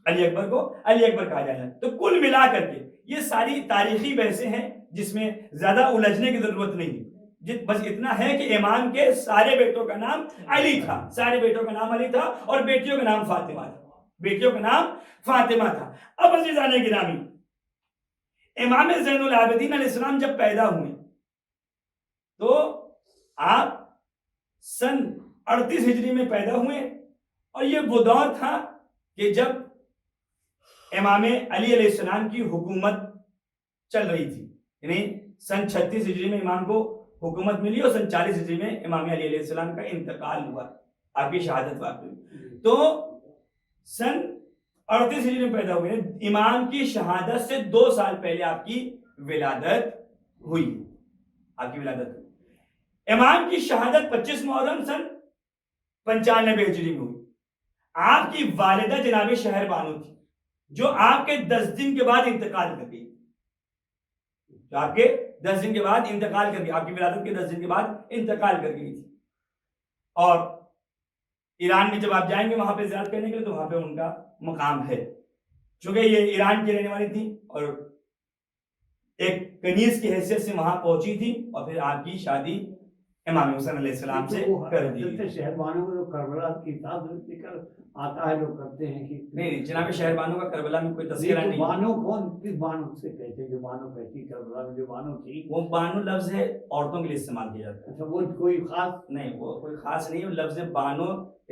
علی اکبر کو علی اکبر کہا جانے لگا. تو کل ملا کر کے یہ ساری تاریخی بحثیں ہیں جس میں زیادہ الجھنے کی ضرورت نہیں. بس اتنا ہے کہ امام کے سارے بیٹوں کا نام علی تھا، سارے بیٹوں کا نام علی تھا، اور بیٹیوں کا نام فاطمہ تھا، بیٹیوں کا نام فاطمہ تھا. اب عزیزان گرامی، امام زین العابدین علیہ السلام جب پیدا ہوئے تو آپ سن 38 ہجری میں پیدا ہوئے، اور یہ وہ دور تھا کہ جب امام علی علیہ السلام کی حکومت چل رہی تھی. یعنی سن 36 ہجری میں امام کو حکومت ملی اور سن 40 ہجری میں امام علی علیہ السلام کا انتقال ہوا، آپ کی شہادت واقع ہوئی. تو سن 38 ہجری میں پیدا ہوئے، امام کی شہادت سے 2 سال پہلے آپ کی ولادت ہوئی، آپ کی ولادت ہوئی. امام کی شہادت 25 محرم سن 95 ہجری میں ہوئی. آپ کی والدہ جناب شہر بانو تھی جو آپ کے 10 دن کے بعد انتقال کر گئی، جو آپ کے 10 دن کے بعد انتقال کر گئی، آپ کی ولادت کے 10 دن کے بعد انتقال کر گئی تھی. اور ایران میں جب آپ جائیں گے وہاں پہ زیارت کرنے کے لیے تو وہاں پہ ان کا مقام ہے، چونکہ یہ ایران کی رہنے والی تھی اور ایک کنیز کی حیثیت سے وہاں پہنچی تھی، اور پھر آپ کی شادی امام حسین علیہ السلام سے کر دی گئی. شہربانوں کو کربلا کی تعداد نکل آتا ہے، لوگ کرتے ہیں کہ نہیں جناب شہربانوں کا کربلا میں کوئی تذکرہ نہیں. بانو کون کس بانو سے کہتے ہیں؟ جو بانو کہتی کربلا میں جو بانو تھی، وہ بانو لفظ ہے عورتوں کے لیے استعمال کیا جاتا ہے. اچھا وہ کوئی خاص نہیں وہ کوئی خاص نہیں ہے. لفظ بانو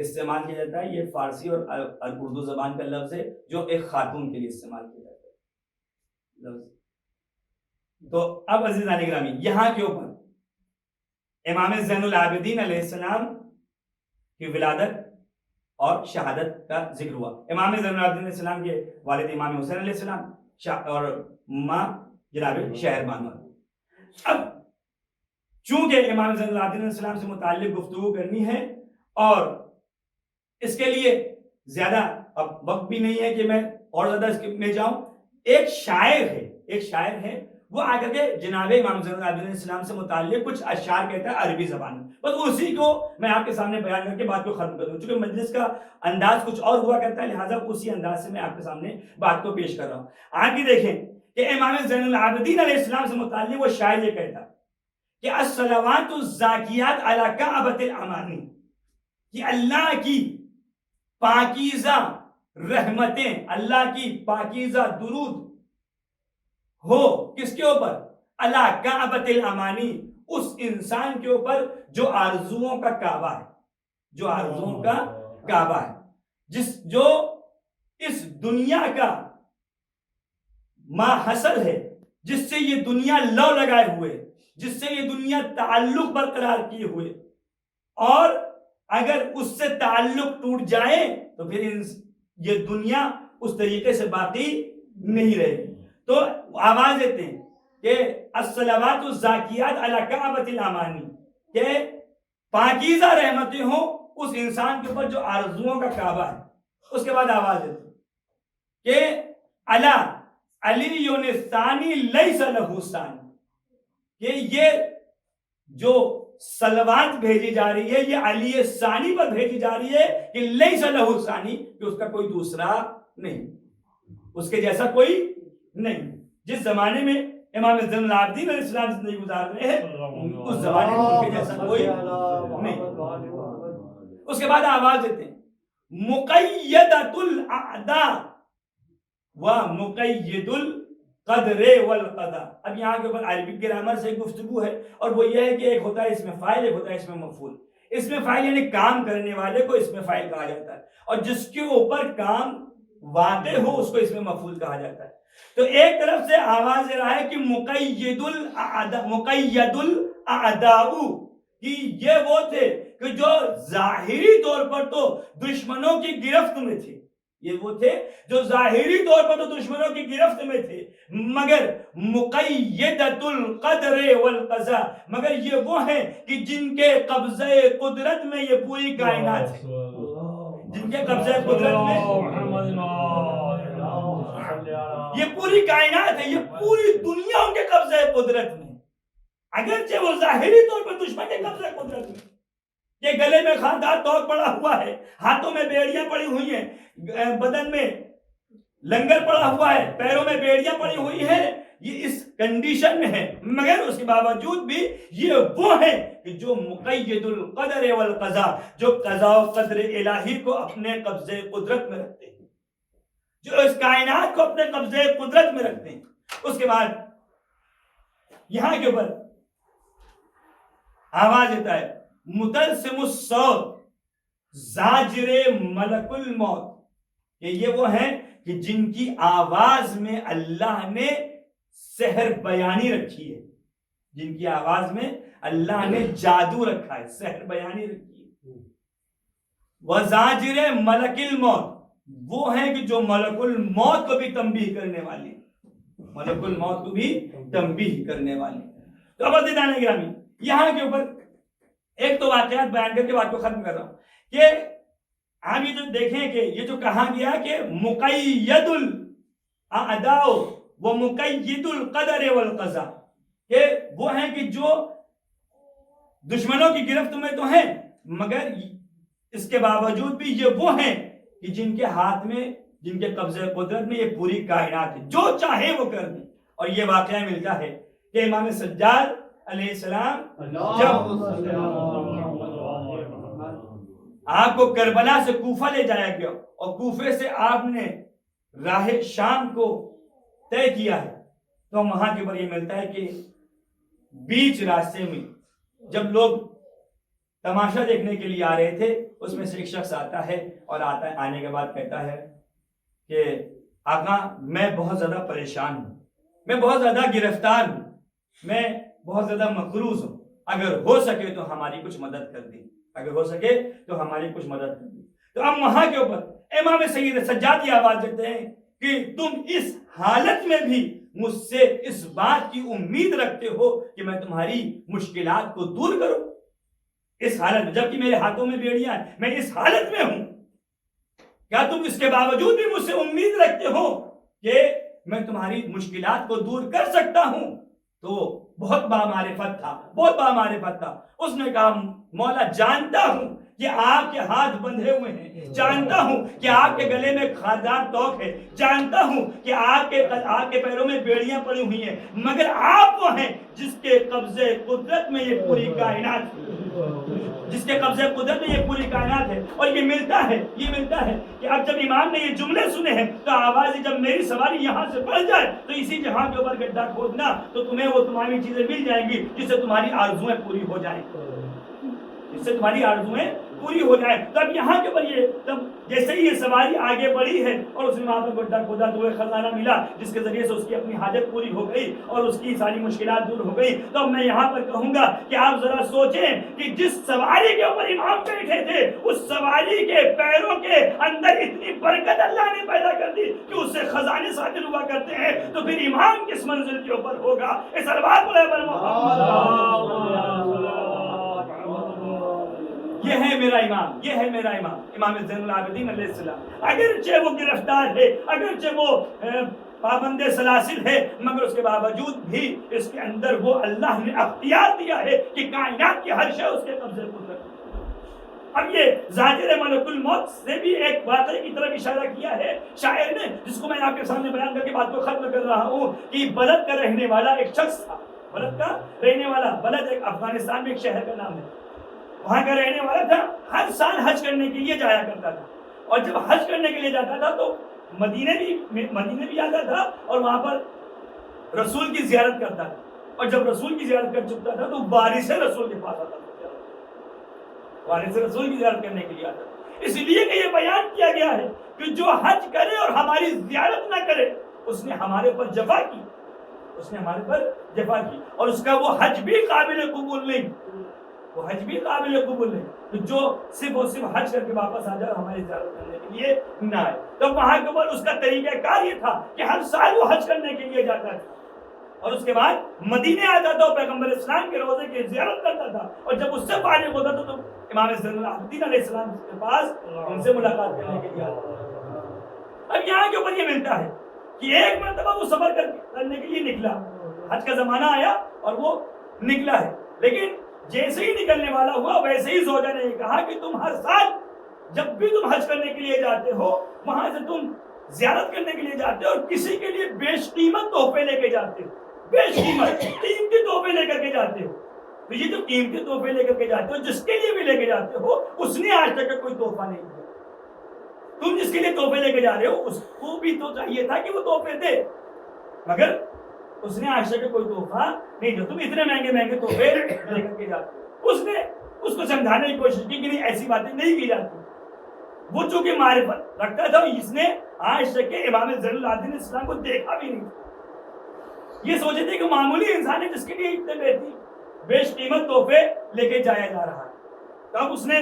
استعمال کیا جاتا ہے، یہ فارسی اور اردو زبان کا لفظ ہے جو ایک خاتون کے لیے استعمال کیا جاتا ہے لفظ. تو اب عزیزان گرامی یہاں کے اوپر امام زین العابدین علیہ السلام کی ولادت اور شہادت کا ذکر ہوا. امام زین العابدین علیہ السلام کے والد امام حسین علیہ السلام اور ماں جناب شہربانو. اب چونکہ امام زین العابدین علیہ السلام سے متعلق گفتگو کرنی ہے اور اس کے لیے زیادہ اب وقت بھی نہیں ہے کہ میں اور زیادہ اس میں جاؤں. ایک شاعر ہے وہ آ کر کے جناب امام زین العابدین علیہ السلام سے متعلق کچھ اشعار کہتا ہے عربی زبان میں. بس اسی کو میں آپ کے سامنے بیان کر کے بات کو ختم کر دوں. چونکہ مجلس کا انداز کچھ اور ہوا کرتا ہے، لہٰذا اسی انداز سے میں آپ کے سامنے بات کو پیش کر رہا ہوں. آگے دیکھیں کہ امام زین العابدین علیہ السلام سے متعلق وہ شاعر یہ کہتا کہ الصلوات الزاکیات علی کعبۃ الامانی، کہ اللہ کی پاکیزہ رحمتیں، اللہ کی پاکیزہ درود ہو کس کے اوپر؟ اللہ کعبۃ الامانی، اس انسان کے اوپر جو آرزوؤں کا کعبہ ہے، جو آرزوؤں کا کعبہ ہے، جو اس دنیا کا ماحصل ہے، جس سے یہ دنیا لو لگائے ہوئے، جس سے یہ دنیا تعلق برقرار کیے ہوئے، اور اگر اس سے تعلق ٹوٹ جائے تو پھر یہ دنیا اس طریقے سے باقی نہیں رہے گی. تو آواز دیتے ہیں کہ الصلوات الزاکیات علی کعبۃ الامانی، کہ پاکیزہ رحمتیں ہوں اس انسان کے اوپر جو آرزوؤں کا کعبہ ہے. اس کے بعد آواز دیتے ہیں کہ علی ثانی لیس لہ ثانی، کہ یہ جو صلوات بھیجی جا رہی ہے یہ علی ثانی پر بھیجی جا رہی ہے کہ لیس لہ ثانی، کہ اس کا کوئی دوسرا نہیں، اس کے جیسا کوئی نہیں. جس زمانے میں امام زین العابدین علیہ السلام زندگی گزار رہے ہیں اس زمانے میں ان کے جیسا کوئی نہیں. اس کے بعد آواز دیتے ہیں مقیدۃ الاعداء ومقید القدر والقضاء. اب یہاں کے اوپر عربی گرامر سے گفتگو ہے، اور وہ یہ ہے کہ ایک ہوتا ہے اس میں فاعل، ایک ہوتا ہے اس میں مفعول. اس میں فاعل یعنی کام کرنے والے کو اس میں فاعل کہا جاتا ہے، اور جس کے اوپر کام واقع ہو اس کو اس میں مفعول کہا جاتا ہے. تو ایک طرف سے آواز دے رہا ہے کہ مقید الاعداء، کہ یہ وہ تھے کہ جو ظاہری طور پر تو دشمنوں کی گرفت میں تھے، یہ وہ تھے جو ظاہری طور پر تو دشمنوں کی گرفت میں تھے، مگر مقیدۃ القدر والقضاء، مگر یہ وہ ہیں کہ جن کے قبضہ قدرت میں یہ پوری کائنات ہے، جن کے قبضہ قدرت میں یہ پوری کائنات ہے، یہ پوری دنیا ان کے قبضہ قدرت میں، اگرچہ وہ ظاہری طور پر دشمن کے قبضہ قدرت میں. یہ گلے میں خاندار توق پڑا ہوا ہے، ہاتھوں میں بیڑیاں پڑی ہوئی ہیں، بدن میں لنگر پڑا ہوا ہے، پیروں میں بیڑیاں پڑی ہوئی ہیں، یہ اس کنڈیشن میں ہے، مگر اس کے باوجود بھی یہ وہ ہے کہ جو مقید القدر والقضاء، جو قضاء و قدر الہی کو اپنے قبضے قدرت میں رکھتے ہیں، جو اس کائنات کو اپنے قبضے قدرت میں رکھتے ہیں. اس کے بعد یہاں کے اوپر آواز دیتا ہے متلسم الصوت زاجر ملک الموت، کہ یہ وہ ہیں کہ جن کی آواز میں اللہ نے سحر بیانی رکھی ہے، جن کی آواز میں اللہ نے جادو رکھا ہے، سحر بیانی رکھی ہے. وزاجر ملک الموت، وہ ہیں کہ جو ملک الموت کو بھی تنبیہ کرنے والے ہیں، ملک الموت کو بھی تنبیہ کرنے والے ہیں. تو اب عزیزان گرامی یہاں کے اوپر ایک تو واقعات بیان کر کے بات کو ختم کر رہا ہوں کہ آپ یہ جو دیکھیں کہ یہ جو کہا گیا کہ مقید الاعداء ومقید القدر والقضاء، کہ وہ ہیں کہ جو دشمنوں کی گرفت میں تو ہیں مگر اس کے باوجود بھی یہ وہ ہیں کہ جن کے ہاتھ میں، جن کے قبضہ قدرت میں یہ پوری کائنات ہے، جو چاہے وہ کر دیں. اور یہ واقعہ ملتا ہے کہ امام سجاد علیہ السلام جب آپ کو کربلا سے کوفہ لے جایا گیا اور کوفے سے آپ نے راہ شام کو طے کیا ہے، تو وہاں کے اوپر یہ ملتا ہے کہ بیچ راستے میں جب لوگ تماشا دیکھنے کے لیے آ رہے تھے، اس میں سے ایک شخص آتا ہے اور آنے کے بعد کہتا ہے کہ آقا میں بہت زیادہ پریشان ہوں، میں بہت زیادہ گرفتار ہوں، میں بہت زیادہ مقروض ہوں، اگر ہو سکے تو ہماری کچھ مدد کر دی، اگر ہو سکے تو ہماری کچھ مدد کر دی۔ تو اب وہاں کے اوپر امام سید سجاد یہ آواز دیتے ہیں کہ تم اس حالت میں بھی مجھ سے اس بات کی امید رکھتے ہو کہ میں تمہاری مشکلات کو دور کروں، اس حالت میں جبکہ میرے ہاتھوں میں بیڑیاں ہیں، میں اس حالت میں ہوں، کیا تم اس کے باوجود بھی مجھ سے امید رکھتے ہو کہ میں تمہاری مشکلات کو دور کر سکتا ہوں؟ تو بہت بامعرفت تھا، بہت بامعرفت تھا۔ اس نے کہا مولا جانتا ہوں کہ آپ کے ہاتھ بندھے ہوئے ہیں، جانتا ہوں کہ آپ کے گلے میں خاردار توق ہے، جانتا ہوں کہ آپ کے پیروں میں بیڑیاں پڑی ہوئی ہیں، مگر آپ وہ ہیں جس کے قبضے قدرت میں یہ پوری کائنات جس کے قبضے قدرت میں یہ پوری کائنات ہے۔ اور یہ ملتا ہے کہ اب جب امام نے یہ جملے سنے ہیں تو آواز جب میری سواری یہاں سے پڑ جائے تو اسی جہاں کے اوپر گڈھا کھودنا تو تمہیں وہ تمہاری چیزیں مل جائیں گی جس سے تمہاری آرزویں پوری ہو جائیں، جس سے تمہاری آرزویں پوری ہو جائیں۔ تب یہاں کے اوپر تب جیسے ہی یہ سواری آگے بڑھی ہے اور اس نے وہاں پر گڈھا کھودا تو وہ خزانہ ملا جس کے ذریعے سے اس کی اپنی حاجت پوری ہو گئی اور اس کی ساری مشکلات دور ہو گئی۔ تو میں یہاں پر کہوں گا کہ آپ ذرا سوچیں کہ جس سواری کے اوپر امام بیٹھے تھے اس سواری کے پیروں کے اندر اتنی برکت اللہ نے پیدا کر دی کہ اس سے خزانے صادر ہوا کرتے ہیں، تو پھر امام کس منزل کے اوپر ہوگا؟ اس البات پر محمد یہ ہے میرا امام، یہ ہے میرا امام، امام زین العابدین علیہ السلام۔ اگرچہ وہ گرفتار ہے، اگرچہ وہ پابند سلاسل ہے، مگر اس کے باوجود بھی اس کے اندر وہ اللہ نے اختیار دیا ہے کہ کائنات کی ہر شے اس کے قبضے کو رکھے۔ اب یہ زاجر ملک الموت سے بھی ایک واقعے کی طرف اشارہ کیا ہے شاعر نے، جس کو میں آپ کے سامنے بیان کر کے بات کو ختم کر رہا ہوں، کہ بلد کا رہنے والا ایک شخص تھا، بلد کا رہنے والا، بلد ایک افغانستان میں ایک شہر کا نام ہے، وہاں کا رہنے والا تھا، ہر سال حج کرنے کے لیے جایا کرتا تھا، اور جب حج کرنے کے لیے جاتا تھا تو مدینے بھی آتا تھا اور وہاں پر رسول کی زیارت کرتا تھا، اور جب رسول کی زیارت کر چکتا تھا تو وارث رسول کے پاس آتا تھا، وارث رسول کی زیارت کرنے کے لیے آتا تھا۔ اس لیے کہ یہ بیان کیا گیا ہے کہ جو حج کرے اور ہماری زیارت نہ کرے اس نے ہمارے پر جفا کی، اس نے ہمارے پر جفا کی، اور اس کا وہ حج بھی قابل قبول نہیں، وہ حج بھی قابل قبول نہیں، تو جو صرف اور صرف حج کر کے واپس آ جائے اور ہماری زیارت کرنے کے لیے نہ آئے۔ تو وہاں کے اوپر اس کا طریقہ کار یہ تھا کہ ہر سال وہ حج کرنے کے لیے جاتا تھا اور اس کے بعد مدینے آتا تھا اور پیغمبر اسلام کے روضے کی زیارت کرتا تھا، اور جب اس سے فارغ ہوتا تھا تو امام زین العابدین علیہ السلام کے پاس ان سے ملاقات کرنے کے لیے آتا تھا۔ اب یہاں کے اوپر یہ ملتا ہے کہ ایک مرتبہ وہ سفر کرنے کے لیے نکلا، حج کا زمانہ آیا اور وہ نکلا ہے، لیکن جیسے ہی نکلنے والا ہوا ویسے ہی زوجہ نے کہا کہ تم ہر سال جب بھی تم حج کرنے کے لیے جاتے ہو وہاں سے تم زیارت کرنے کے لیے جاتے ہو اور کسی کے لیے بیش قیمت تحفے لے کے جاتے ہو، بیش قیمت قیمتی تحفے لے کر کے جاتے ہو، تو یہ جو قیمتی تحفے لے کر کے جاتے ہو جس کے لیے بھی لے کے جاتے ہو اس نے آج تک کوئی تحفہ نہیں دیا، تم جس کے لیے تحفے لے کے جا رہے ہو اس کو بھی تو چاہیے تھا کہ وہ تحفے دے، مگر اس نے آج تک کوئی تحفہ نہیں دیا، تم اتنے مہنگے مہنگے تحفے لے کر کے جاتے ہو۔ اس نے اس کو سمجھانے کی کوشش کی کہ نہیں ایسی باتیں نہیں کی جاتی، وہ چونکہ معرفت رکھتا تھا اس نے آج تک کے امام زین العابدین اسلام کو دیکھا بھی نہیں، یہ سوچے تھے کہ معمولی انسان ہے جس کے لیے اتنے بیش قیمت تحفے لے کے جایا جا رہا ہے۔ تو اب اس نے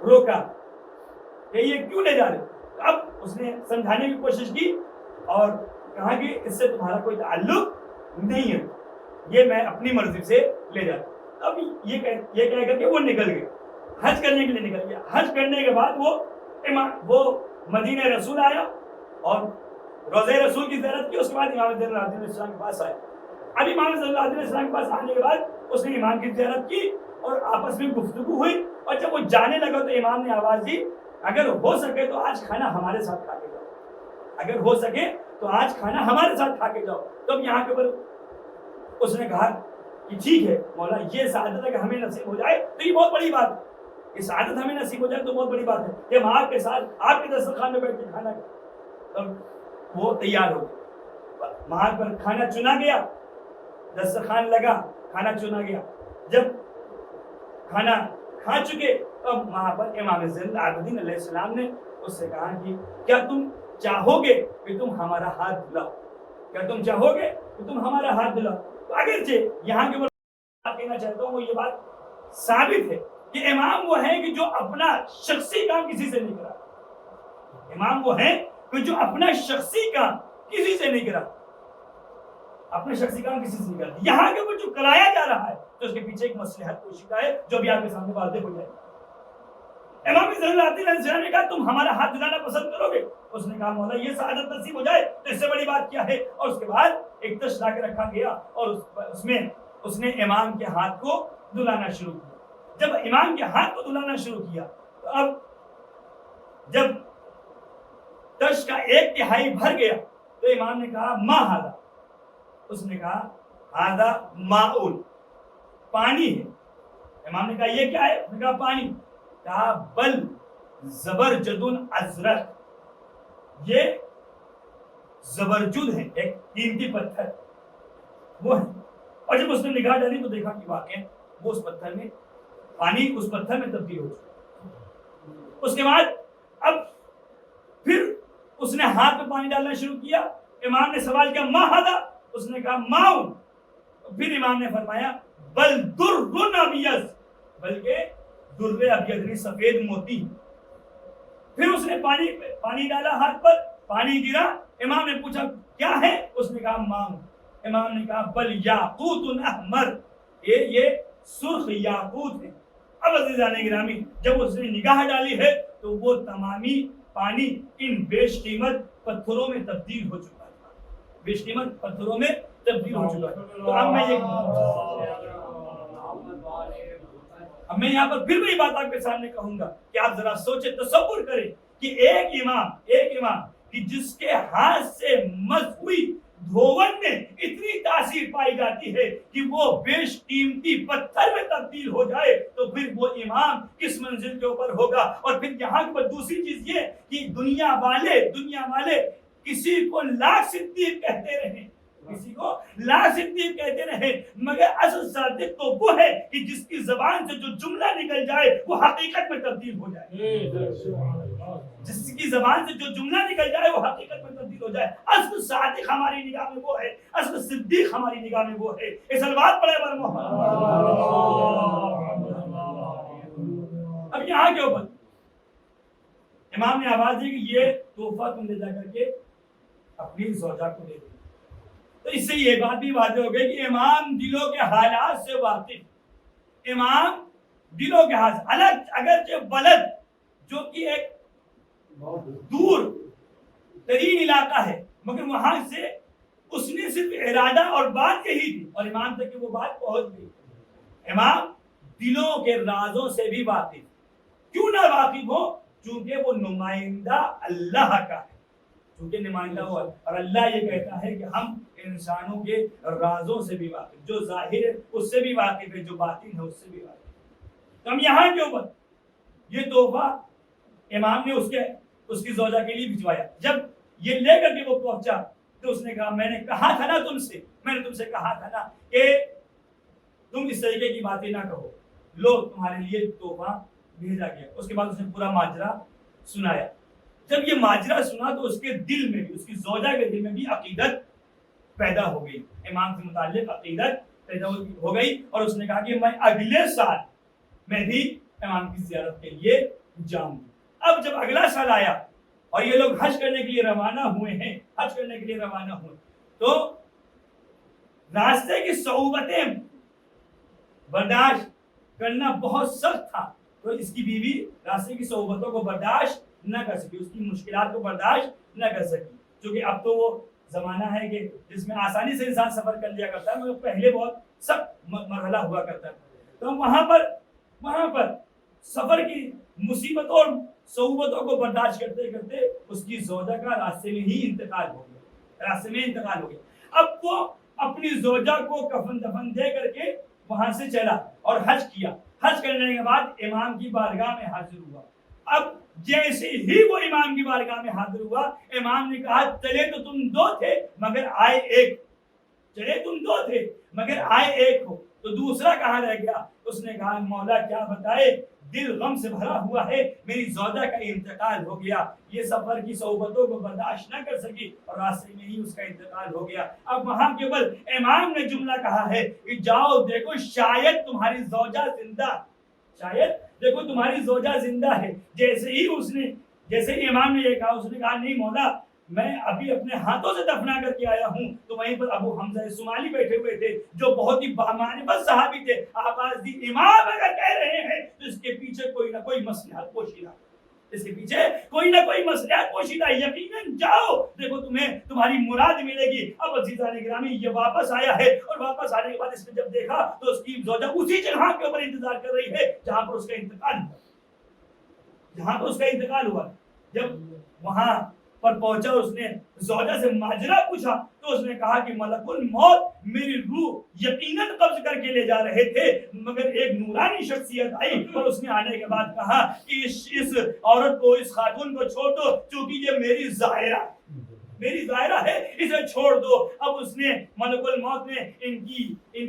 روکا کہ یہ کیوں لے جا رہے، اب اس نے سمجھانے کی کوشش کی اور کہا کہ اس سے تمہارا کوئی تعلق نہیں ہے، یہ میں اپنی مرضی سے لے جاتا۔ اب یہ کہہ کر کے وہ نکل گئے، حج کرنے کے لیے نکل گیا۔ حج کرنے کے بعد وہ مدینہ رسول آیا اور روضہ رسول کی زیارت کی، اس کے بعد امام زین العابدین علیہ السلام کے پاس آیا۔ اب امام زین العابدین علیہ السلام کے پاس آنے کے بعد اس نے امام کی زیارت کی اور آپس میں گفتگو ہوئی، اور جب وہ جانے لگا تو امام نے آواز دی اگر ہو سکے تو آج کھانا ہمارے ساتھ کھا کے جاؤ، اگر ہو سکے تو آج کھانا ہمارے ساتھ کھا کے جاؤ۔ تو اب یہاں کے اوپر اس نے کہا کہ ٹھیک ہے مولا یہ سعادت اگر ہمیں نصیب ہو جائے تو یہ بہت بڑی بات ہے، یہ سعادت ہمیں نصیب ہو جائے تو بہت بڑی بات ہے کہ ہم آپ کے ساتھ آپ کے دسترخوان میں بیٹھ کے کھانا کھائیں۔ تب وہ تیار ہو گئے، وہاں پر کھانا چنا گیا، دسترخوان لگا، کھانا چنا گیا۔ جب کھانا کھا چکے اب وہاں پر امام زین العابدین علیہ السلام نے اس سے کہا کہ کیا تم چاہو گے کہ تم ہمارا ہاتھ دھلاؤ، کیا تم چاہو گے کہ تم ہمارا ہاتھ دھلاؤ؟ تو اگرچہ یہاں کے بات کہنا چاہتا ہوں وہ یہ بات ثابت ہے کہ امام وہ ہیں کہ جو اپنا شخصی کام کسی سے نہیں کرا، امام وہ ہیں کہ جو اپنا شخصی کام کسی سے نہیں کرا، اپنے شخصی کام کسی سے نہیں کرا۔ یہاں کے وہ جو کرایا جا رہا ہے تو اس کے پیچھے ایک مصلحت پوشیدہ ہے جو بھی آپ کے سامنے واضح ہو جائے۔ امام زین العابدین علیہ السلام نے کہا تم ہمارا ہاتھ دلانا پسند کرو گے؟ اس نے کہا مولا یہ سعادت نصیب ہو جائے تو اس سے بڑی بات کیا ہے؟ اور اس کے بعد ایک تش لا کے رکھا گیا اور اس میں اس نے امام کے ہاتھ کو دلانا شروع کیا۔ جب امام کے ہاتھ کو دلانا شروع کیا تو اب جب تش کا 1/3 بھر گیا تو امام نے کہا ما ھذا، اس نے کہا ھذا ماء، پانی ہے۔ امام نے کہا یہ کیا ہے؟ اس نے کہا پانی۔ کہا بل زبرجد ازرق، یہ زبرجد ہے، ایک قیمتی پتھر وہ ہے۔ اور جب اس نے نگاہ ڈالی تو دیکھا کہ واقعی وہ اس پتھر میں پانی اس پتھر میں تبدیل ہو چکا۔ اس کے بعد اب پھر اس نے ہاتھ میں پانی ڈالنا شروع کیا۔ امام نے سوال کیا ما ھذا؟ اس نے کہا ماء۔ پھر امام نے فرمایا بل در ابیض، بلکہ در ابیض سفید موتی۔ پھر اس نے پانی ڈالا ہاتھ پر، پانی گرا۔ امام نے پوچھا کیا ہے؟ اس نے کہا ماء۔ امام نے کہا بل یاقوت احمر، یہ سرخ یاقوت ہے۔ اب عزیزان گرامی جب اس نے نگاہ ڈالی ہے تو وہ تمامی پانی ان بیش قیمت پتھروں میں تبدیل ہو چکا ہے، بیش قیمت پتھروں میں تبدیل ہو چکا ہے۔ تو اب میں یہاں پر پھر وہی بات آپ کے سامنے کہوں گا کہ آپ ذرا سوچیں، تصور کریں کہ ایک امام کہ جس کے ہاتھ سے مس ہوئی دھون میں اتنی تاثیر پائی جاتی ہے کہ وہ بیش قیمتی پتھر میں تبدیل ہو جائے تو پھر وہ امام کس منزل کے اوپر ہوگا۔ اور پھر یہاں پر دوسری چیز یہ کہ دنیا والے کسی کو لا صدیق کہتے رہے، کسی کو لا صدیق کہتے رہے، مگر اصل صادق تو وہ ہے کہ جس کی زبان سے جو جملہ نکل جائے وہ حقیقت میں تبدیل ہو جائے، جس کی زبان سے جو جملہ نکل جائے وہ حقیقت میں تبدیل ہو جائے۔ اصل صادق ہماری نگاہ میں وہ ہے، اصل صدیق ہماری نگاہ میں وہ ہے۔ اس الوات پڑھے بر محمد۔ اب یہاں کے اوپر امام نے آواز دی کہ یہ تحفہ تم لے جا کر کے اپنی زوجہ کو دے دو۔ تو اس سے یہ بات بھی واضح ہو گئی کہ امام دلوں کے حالات سے واقف، امام دلوں کے حالات، اگرچہ بلد جو کہ ایک دور ترین علاقہ ہے مگر وہاں سے اس نے صرف ارادہ اور بات یہی تھی اور امام تک کہ وہ بات پہنچ گئی۔ امام دلوں کے رازوں سے بھی واقف، کیوں نہ واقف ہو؟ چونکہ وہ نمائندہ اللہ کا ہے، چونکہ نمائندہ ہوا اور اللہ یہ کہتا ہے کہ ہم انسانوں کے رازوں سے بھی واقف، جو ظاہر ہے اس سے بھی واقف ہے، جو باطن ہے اس سے بھی واقف ہے۔ تو ہم یہاں کے اوپر یہ تحفہ امام نے اس کی زوجہ کے لیے بھجوایا۔ جب یہ لے کر کے وہ پہنچا تو اس نے کہا میں نے کہا تھا نا تم سے کہا تھا نا کہ تم اس طریقے کی باتیں نہ کہو، لو تمہارے لیے تحفہ بھیجا گیا۔ اس کے بعد اس نے پورا ماجرا سنایا۔ جب یہ ماجرا سنا تو اس کے دل میں بھی، اس کی زوجہ کے دل میں بھی عقیدت پیدا ہو گئی، امام سے متعلق عقیدت پیدا ہو گئی اور اس نے کہا کہ میں اگلے سال میں بھی امام کی زیارت کے لیے جاؤں۔ اب جب اگلا سال آیا اور یہ لوگ حج کرنے کے لیے روانہ ہوئے تو راستے کی صعوبتیں برداشت کرنا بہت سخت تھا، تو اس کی بیوی راستے کی صعوبتوں کو برداشت نہ کر سکی، اس کی مشکلات کو برداشت نہ کر سکی، کیونکہ اب تو وہ زمانہ ہے کہ جس میں آسانی سے انسان سفر کر لیا کرتا ہے مگر پہلے بہت سخت مرحلہ ہوا کرتا تھا۔ تو وہاں پر سفر کی مصیبتوں اور صعوبتوں کو برداشت کرتے کرتے اس کی زوجہ کا راستے میں انتقال ہو گیا۔ اب وہ اپنی زوجہ کو کفن دفن دے کر کے وہاں سے چلا اور حج کیا. حج کرنے کے بعد امام کی بارگاہ میں حاضر ہوا. اب جیسے ہی وہ امام کی بارگاہ میں حاضر ہوا, امام نے کہا چلے تو تم 2 تھے مگر آئے ایک, چلے تم 2 تھے مگر آئے ایک ہو, تو دوسرا کہاں رہ گیا؟ اس نے کہا مولا کیا بتائے, دل غم سے بھرا ہوا ہے, میری زوجہ کا انتقال ہو گیا, یہ سفر کی صحبتوں کو برداشت نہ کر سکی اور راستے میں ہی اس کا انتقال ہو گیا. اب وہاں کے اوپر امام نے جملہ کہا ہے کہ جاؤ دیکھو شاید تمہاری زوجہ زندہ, شاید دیکھو تمہاری زوجہ زندہ ہے. جیسے ہی امام نے یہ کہا, اس نے کہا نہیں مولا میں ابھی اپنے ہاتھوں سے دفنا کر کے آیا ہوں. تو وہیں پر ابو حمزہ سمالی بیٹھے ہوئے تھے جو بہت ہی بامعرفت صحابی تھے. آواز دی امام اگر کہہ رہے ہیں تو اس کے پیچھے کوئی نہ کوئی مصلحت پوشیدہ, اس کے پیچھے کوئی نہ کوئی مصلحت پوشیدہ, یقیناً جاؤ دیکھو تمہیں تمہاری مراد ملے گی. اب عزیزان گرامی یہ واپس آیا ہے اور واپس آنے کے بعد اس نے جب دیکھا تو اس کی زوجہ اسی جگہ کے اوپر انتظار کر رہی ہے جہاں پر اس کا انتقال ہوا, جہاں پر اس کا انتقال ہوا. جب وہاں پر پہنچا اس نے زوجہ سے ماجرا پوچھا تو اس نے کہا کہ ملک الموت میری روح یقیناً قبض کر کے لے جا رہے تھے مگر ایک نورانی شخصیت آئی اور اس نے آنے کے بعد کہا کہ اس عورت کو, اس خاتون کو چھوڑ دو چونکہ یہ میری ظاہرہ ہے, اسے چھوڑ دو. اب اس نے ملک الموت نے ان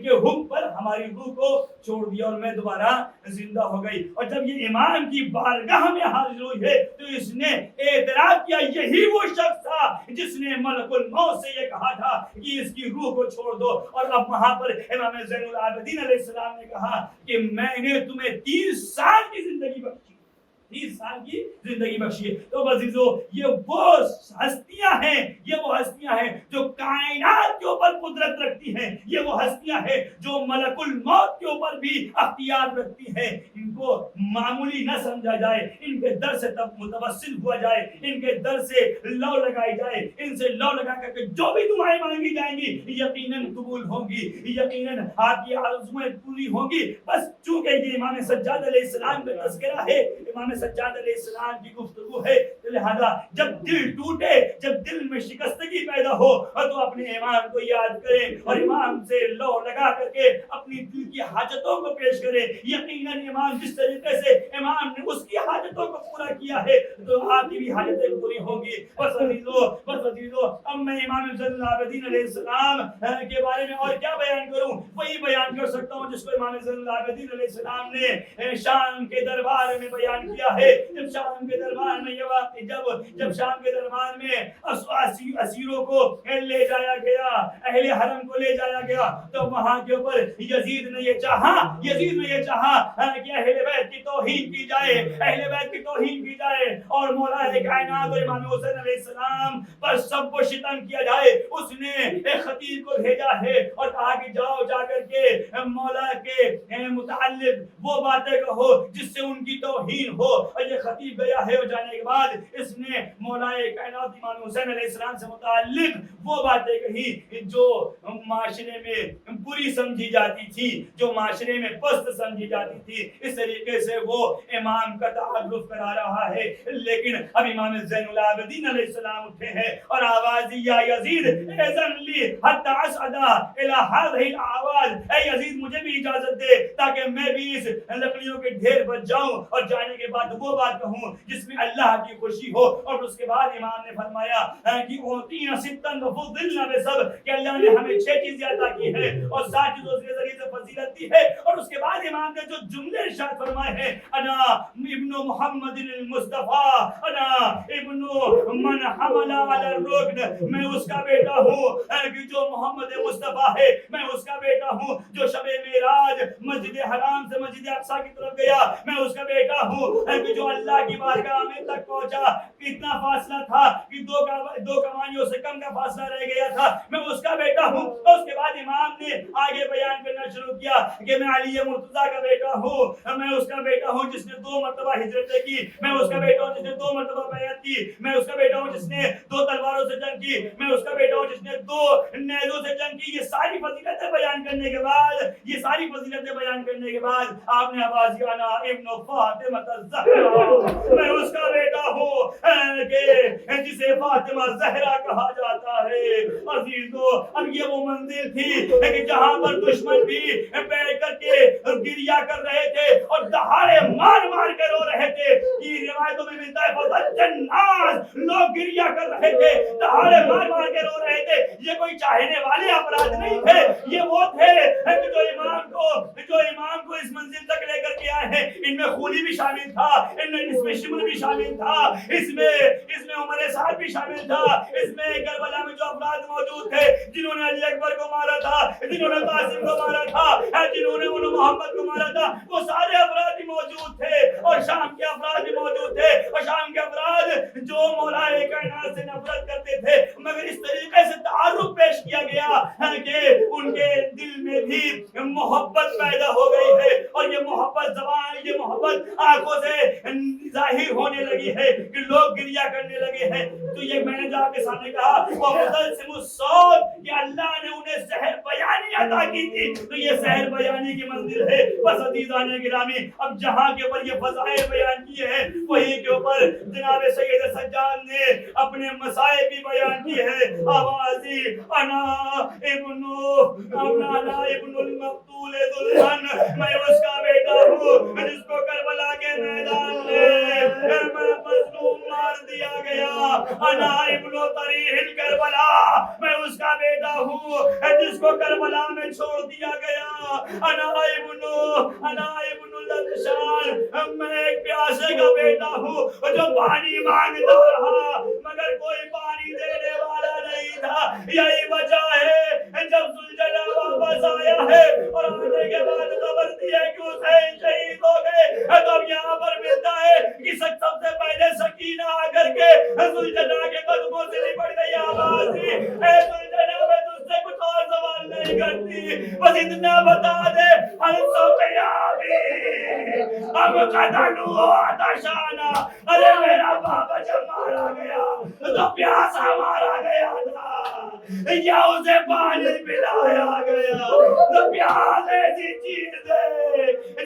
کے حکم پر ہماری روح کو چھوڑ دیا اور میں دوبارہ زندہ ہو گئی. اور جب یہ امام کی بارگاہ میں حاضر ہوئی ہے تو اس نے اعتراف کیا یہی وہ شخص تھا جس نے ملک الموت سے یہ کہا تھا کہ اس کی روح کو چھوڑ دو. اور اب وہاں پر امام زین العابدین علیہ السلام نے کہا کہ میں نے تمہیں 30 سال کی زندگی بخشی, 30 سال کی زندگی بخشی ہے. تو عزیزو یہ وہ ہستیاں ہیں جو کائنات کے اوپر قدرت رکھتی ہیں, یہ وہ ہستیاں ہیں جو ملک الموت کے اوپر بھی اختیار رکھتی ہیں. ان کو معمولی نہ سمجھا جائے, ان کے در سے تب متوسل ہوا جائے, ان کے در سے لو لگائی جائے, ان سے لو لگا کر کے جو بھی دعائیں مانگی جائیں گی یقیناً قبول ہوں گی, یقیناً آپ کی آرزویں پوری ہوں گی. بس چونکہ یہ امام سجاد علیہ السلام کا تذکرہ ہے, امام سجاد علیہ السلام کی گفتگو ہے, لہذا جب دل ٹوٹے, جب دل میں شکستگی پیدا ہو تو اپنے امام کو یاد کریں اور امام سے لو لگا کر کے اپنی دل کی حاجتوں کو پیش کریں. یقیناً امام جس طریقے سے امام نے اس کی حاجتوں کو پورا کیا ہے تو آپ کی بھی حاجتیں پوری ہوں گی. بس عزیزو اب میں امام زین العابدین علیہ السلام کے بارے میں اور کیا بیان کروں, وہی بیان کر سکتا ہوں جس کو امام زین العابدین علیہ السلام نے شام کے دربار میں بیان کیا ہے. جب شام کے دربار میں یہ واقعہ, جب شام کے دربار میں اسیروں کو لے جایا گیا, اہل حرم کو لے جایا گیا, تو وہاں کے اوپر یزید نے یہ چاہا کہ اہل بیت کی توہین کی جائے, اہل بیت کی توہین کی جائے اور مولا کائنات اور امام حسین علیہ السلام پر سب کو شتم کیا جائے. اس نے ایک خطیب کو بھیجا ہے اور کہا کہ جاؤ جا کر کے مولا کے متعلق وہ باتیں کہو جس سے ان کی توہین ہو. اور یہ خطیب گیا ہے اور جانے کے بعد اس نے مولا کائنات امام حسین علیہ السلام سے متعلق وہ باتیں کہی جو معاشرے میں بری سمجھی جاتی تھی, جو معاشرے میں پست سمجھی جاتی تھی. اس طریقے سے وہ امام کا تعارف کرا رہا ہے. لیکن اب امام زین العابدین علیہ السلام اٹھے ہیں اور آواز دی یا یزید اذن لی حتی اسعد الی هذه الاعواز, اے یزید مجھے بھی اجازت دے تاکہ میں بھی اس لکڑیوں کے ڈھیر پر جاؤں اور جانے کے بعد وہ بات کہوں جس میں اللہ کی خوشی ہو. اور اس کے بعد امام نے فرمایا کہ اوتینا ستن وفضلنا بسبع, کہ اللہ نے ہمیں 6 چیزیں عطا کی ہیں اور 7 چیزوں کے ذریعے سے فضیلت دی ہے. اور اس کے بعد امام نے جو جملے ارشاد فرمائے ہیں, انا ابن محمد المصطفیٰ, انا ابن من حمل علی الرکن, میں اس کا بیٹا ہوں کہ جو محمد مصطفیٰ ہے, میں اس کا بیٹا ہوں جو شب معراج مسجد حرام سے مسجد اقصی کی طرف گیا, میں اس کا بیٹا ہوں کہ جو اللہ کی بارگاہ میں تک پہنچا. اتنا فاصلہ تھا کہ دو کمانیوں سے کم کا فاصلہ رہ گیا تھا, میں اس کا بیٹا ہوں. اور اس کے بعد امام نے آگے بیان کرنا شروع کیا کہ میں علی مرتضیٰ کا بیٹا ہوں, میں اس کا بیٹا ہوں جس نے 2 مرتبہ ہجرتیں کی, میں اس کا بیٹا ہوں جس نے 2 مرتبہ بیعت کی, میں اس کا بیٹا ہوں جس نے 2 تلواروں سے جنگ کی, میں اس کا بیٹا ہوں جس نے 2 نیزوں سے جنگ کی. یہ ساری فضیلتیں بیان کرنے کے بعد آپ نے آواز دی انا ابن فاطمہ الزہرا, میں اس کا بیٹا ہوں کہ جس جسے فاطمہ زہرا کہا جاتا ہے۔ عزیزو اب یہ وہ منزل تھی کہ جہاں پر دشمن بھی بیٹھ کر کے گریا کر رہے تھے اور دہاڑے مار مار کے رو رہے تھے۔ یہ روایتوں میں ملتا ہے فضل الناس، لوگ گریا کر رہے تھے، دہاڑے مار مار کے رو رہے تھے۔ یہ کوئی چاہنے والے افراد نہیں تھے، یہ وہ تھے جو امام کو اس منزل تک لے کر کے آئے ہیں۔ ان میں خونی بھی شامل تھا، ان میں اس میں شمر بھی شامل تھا، اس میں عمر سعد بھی شامل تھا، اس میں کربلا میں جو افراد موجود تھے جنہوں نے علی اکبر کو مارا تھا، جنہوں نے قاسم کو مارا تھا، جنہوں نے انہوں محمد کو مارا تھا، وہ سارے افراد بھی موجود تھے اور شام کے افراد بھی موجود تھے۔ اور شام کے افراد جو مولا کائنات سے نفرت کرتے تھے، مگر اس طریقے سے تعارف پیش کیا گیا کہ ان کے دل میں بھی محبت پیدا ہو گئی ہے اور یہ محبت زبان، یہ محبت آنکھوں سے ظاہر ہونے لگی ہے کہ لوگ گریا کرنے لگے ہیں۔ تو یہ میں نے جو آپ کے سامنے کہا وہ مدلسم الصوت کہ اللہ نے انہیں سحر بیانی عطا کی تھی، تو یہ سحر بیانی کی منزل ہے۔ بس عزیزان گرامی اب جہاں کے اوپر یہ فضائل بیان کیے ہیں وہی کے اوپر جناب سید سجاد نے اپنے مسائل بھی بیان کیے ہیں۔ آوازی انا ابن المقتول ذلحن، میں اس کا بیٹا ہوں جس کو کربلا کے میدان میں مظلوم مار دیا گیا۔ انا ابن طریح کربلا، میں اس کا بیٹا ہوں جس کو کربلا میں چھوڑ دیا گیا۔ انا ابن الشان، میں ایک پیاسے کا بیٹا ہوں جو پانی مانگتا رہا مگر کوئی پانی دینے والا نہیں تھا۔ یہی وجہ ہے جب ذوالجلال واپس آیا ہے اور آنے کے بعد خبر دی ہے کہ حسین شہید ہو گئے، تب یہاں پر ملتا ہے کہ سب سے پہلے سکینہ آ کر کے ذوالجلال کے قدموں سے لپٹ گئی، آواز دی اے ذوالجلال میں تجھ سے کچھ اور سوال نہیں کرتی، بس اتنا بتا دے اب قتلوا عطشانا، ارے میرا بابا جب مارا گیا تو پیاسا مارا گیا تھا یا اسے پانی پلایا گیا؟ تو پیاس ایسی چیز ہے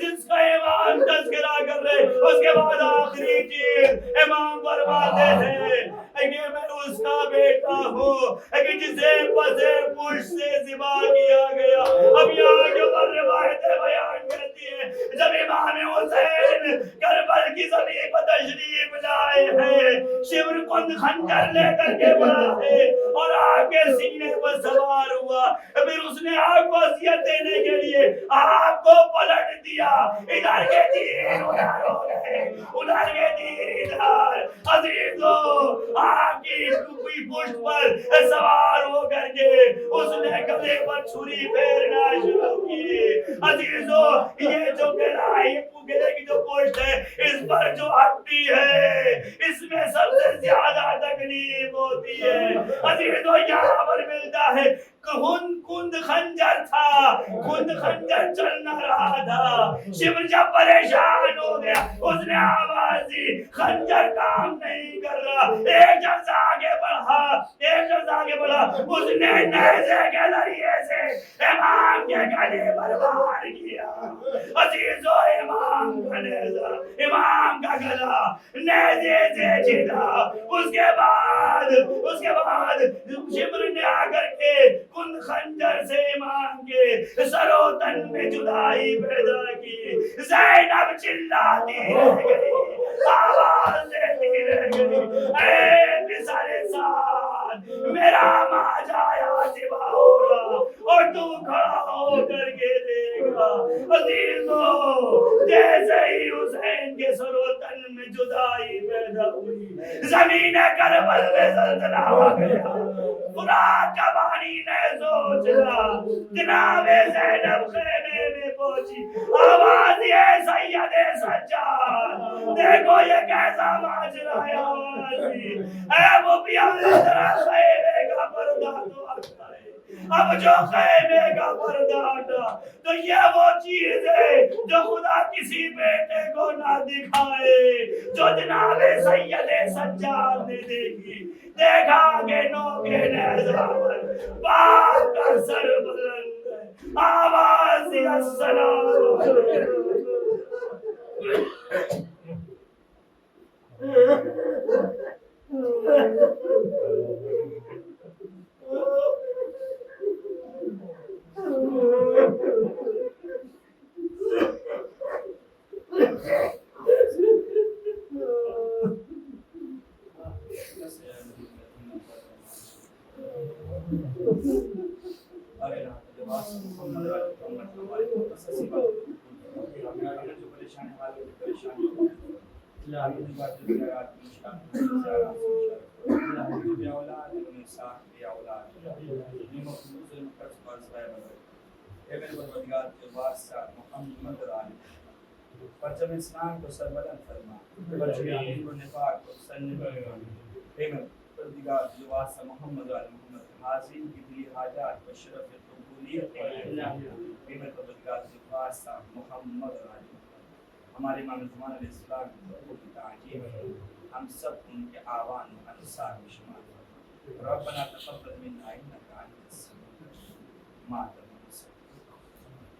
جس کا امام تذکرہ کر رہے، اس کے بعد آخری چیز امام فرماتے ہیں کہ میں اس کا بیٹا ہوں کہ جسے پسیر پوش سے ذبح کیا گیا۔ اب یہاں کے اوپر روایتیں بیان کرتی ہیں جب امام حسین کربل کی زمین پر تشریف لائے ہیں، شمر کند خنجر لے کر کے بڑھا ہے اور آگ کے سینے پر سوار ہوا، پھر اس نے آگ کو اذیت دینے کے لیے آگ کو پلٹ دیا، ادھر کے تیر ادھر ہو گئے، ادھر کے تیر ادھر۔ عزیزو آگ کی ٹوپی پشت پر سوار ہو کر کے اس نے گلے پر چھری پھیرنا شروع کی۔ عزیزو یہ جو گلے کی جو پشت ہے اس پر جو ہڈی ہے اس میں سب سے زیادہ تکلیف ہوتی ہے۔ عزیزو یہاں پر ملتا ہے کند خنجر تھا، کند خنجر چل نہ رہا تھا، شمر جب پریشان ہو گیا اس نے آواز دی خنجر کام نہیں کر رہا، ایک جب آگے بڑھا اس نے نیزے کے ذریعے سے امام کے گلے پر وار کیا۔ عزیزو امام کا نیزہ، امام کا گلا نیزے سے چھلا۔ اس کے بعد شمر نے آ کر کے کند خنجر سے امام کے سر و تن میں جدائی پیدا کی۔ زینب چلاتی رہ گئی، آواز دیتی رہ گئی اے پسر سعد، میرا ماں جایا ذبح ہو رہا اور تو کھڑا ہو کر کے دیکھ رہا۔ عزیزو جیسے ہی حسین کے سر و تن میں جدائی پیدا ہوئی، زمین کربل میں زلزلہ ہو گیا، فرات کا پانی نیزوں چلا، جناب زینب خیمے میں پہنچی، آواز یہ سید سجاد دیکھو یہ کیسا ماجرا ہے۔ آواز اے مبی ذرا خیمے کا پردہ تو ہٹا ہے، اب جو خیمے کا پردہ ہٹا تو یہ وہ چیز ہے جو خدا کسی بیٹے کو نہ دکھائے، جو جناب سید سجاد نے دیکھی۔ دیکھا کہ نوکے نیزہ پر باپ کا سر بلند ہے، آواز السلام علیکم۔ اور الہ جواز محمد محمد ہمارے مختصی بات ہمیں جو پریشانی حال کی پریشانی الہی کی بات جو خیرات کی مشکل بے اولاد انہیں ساتھ بے اولاد انہیں مخلوص قرض پر سوائے اے میرے پروردگار کے واسطہ محمد علی پرچم اسلام کو سربلند فرما پرچم یقین و نفاق کو سنجم اے میرے پروردگار کے واسطہ محمد علی محمد حاضرین کی دلی حاجات و شرف قبولیت اے میرے پروردگار کے واسطہ محمد علی ہمارے امام زمان علیہ السلام کو تعجیب ہم سب ان کے آوان و انصار میں شمار ربنا تقبل منا انک انت السمیع العلیم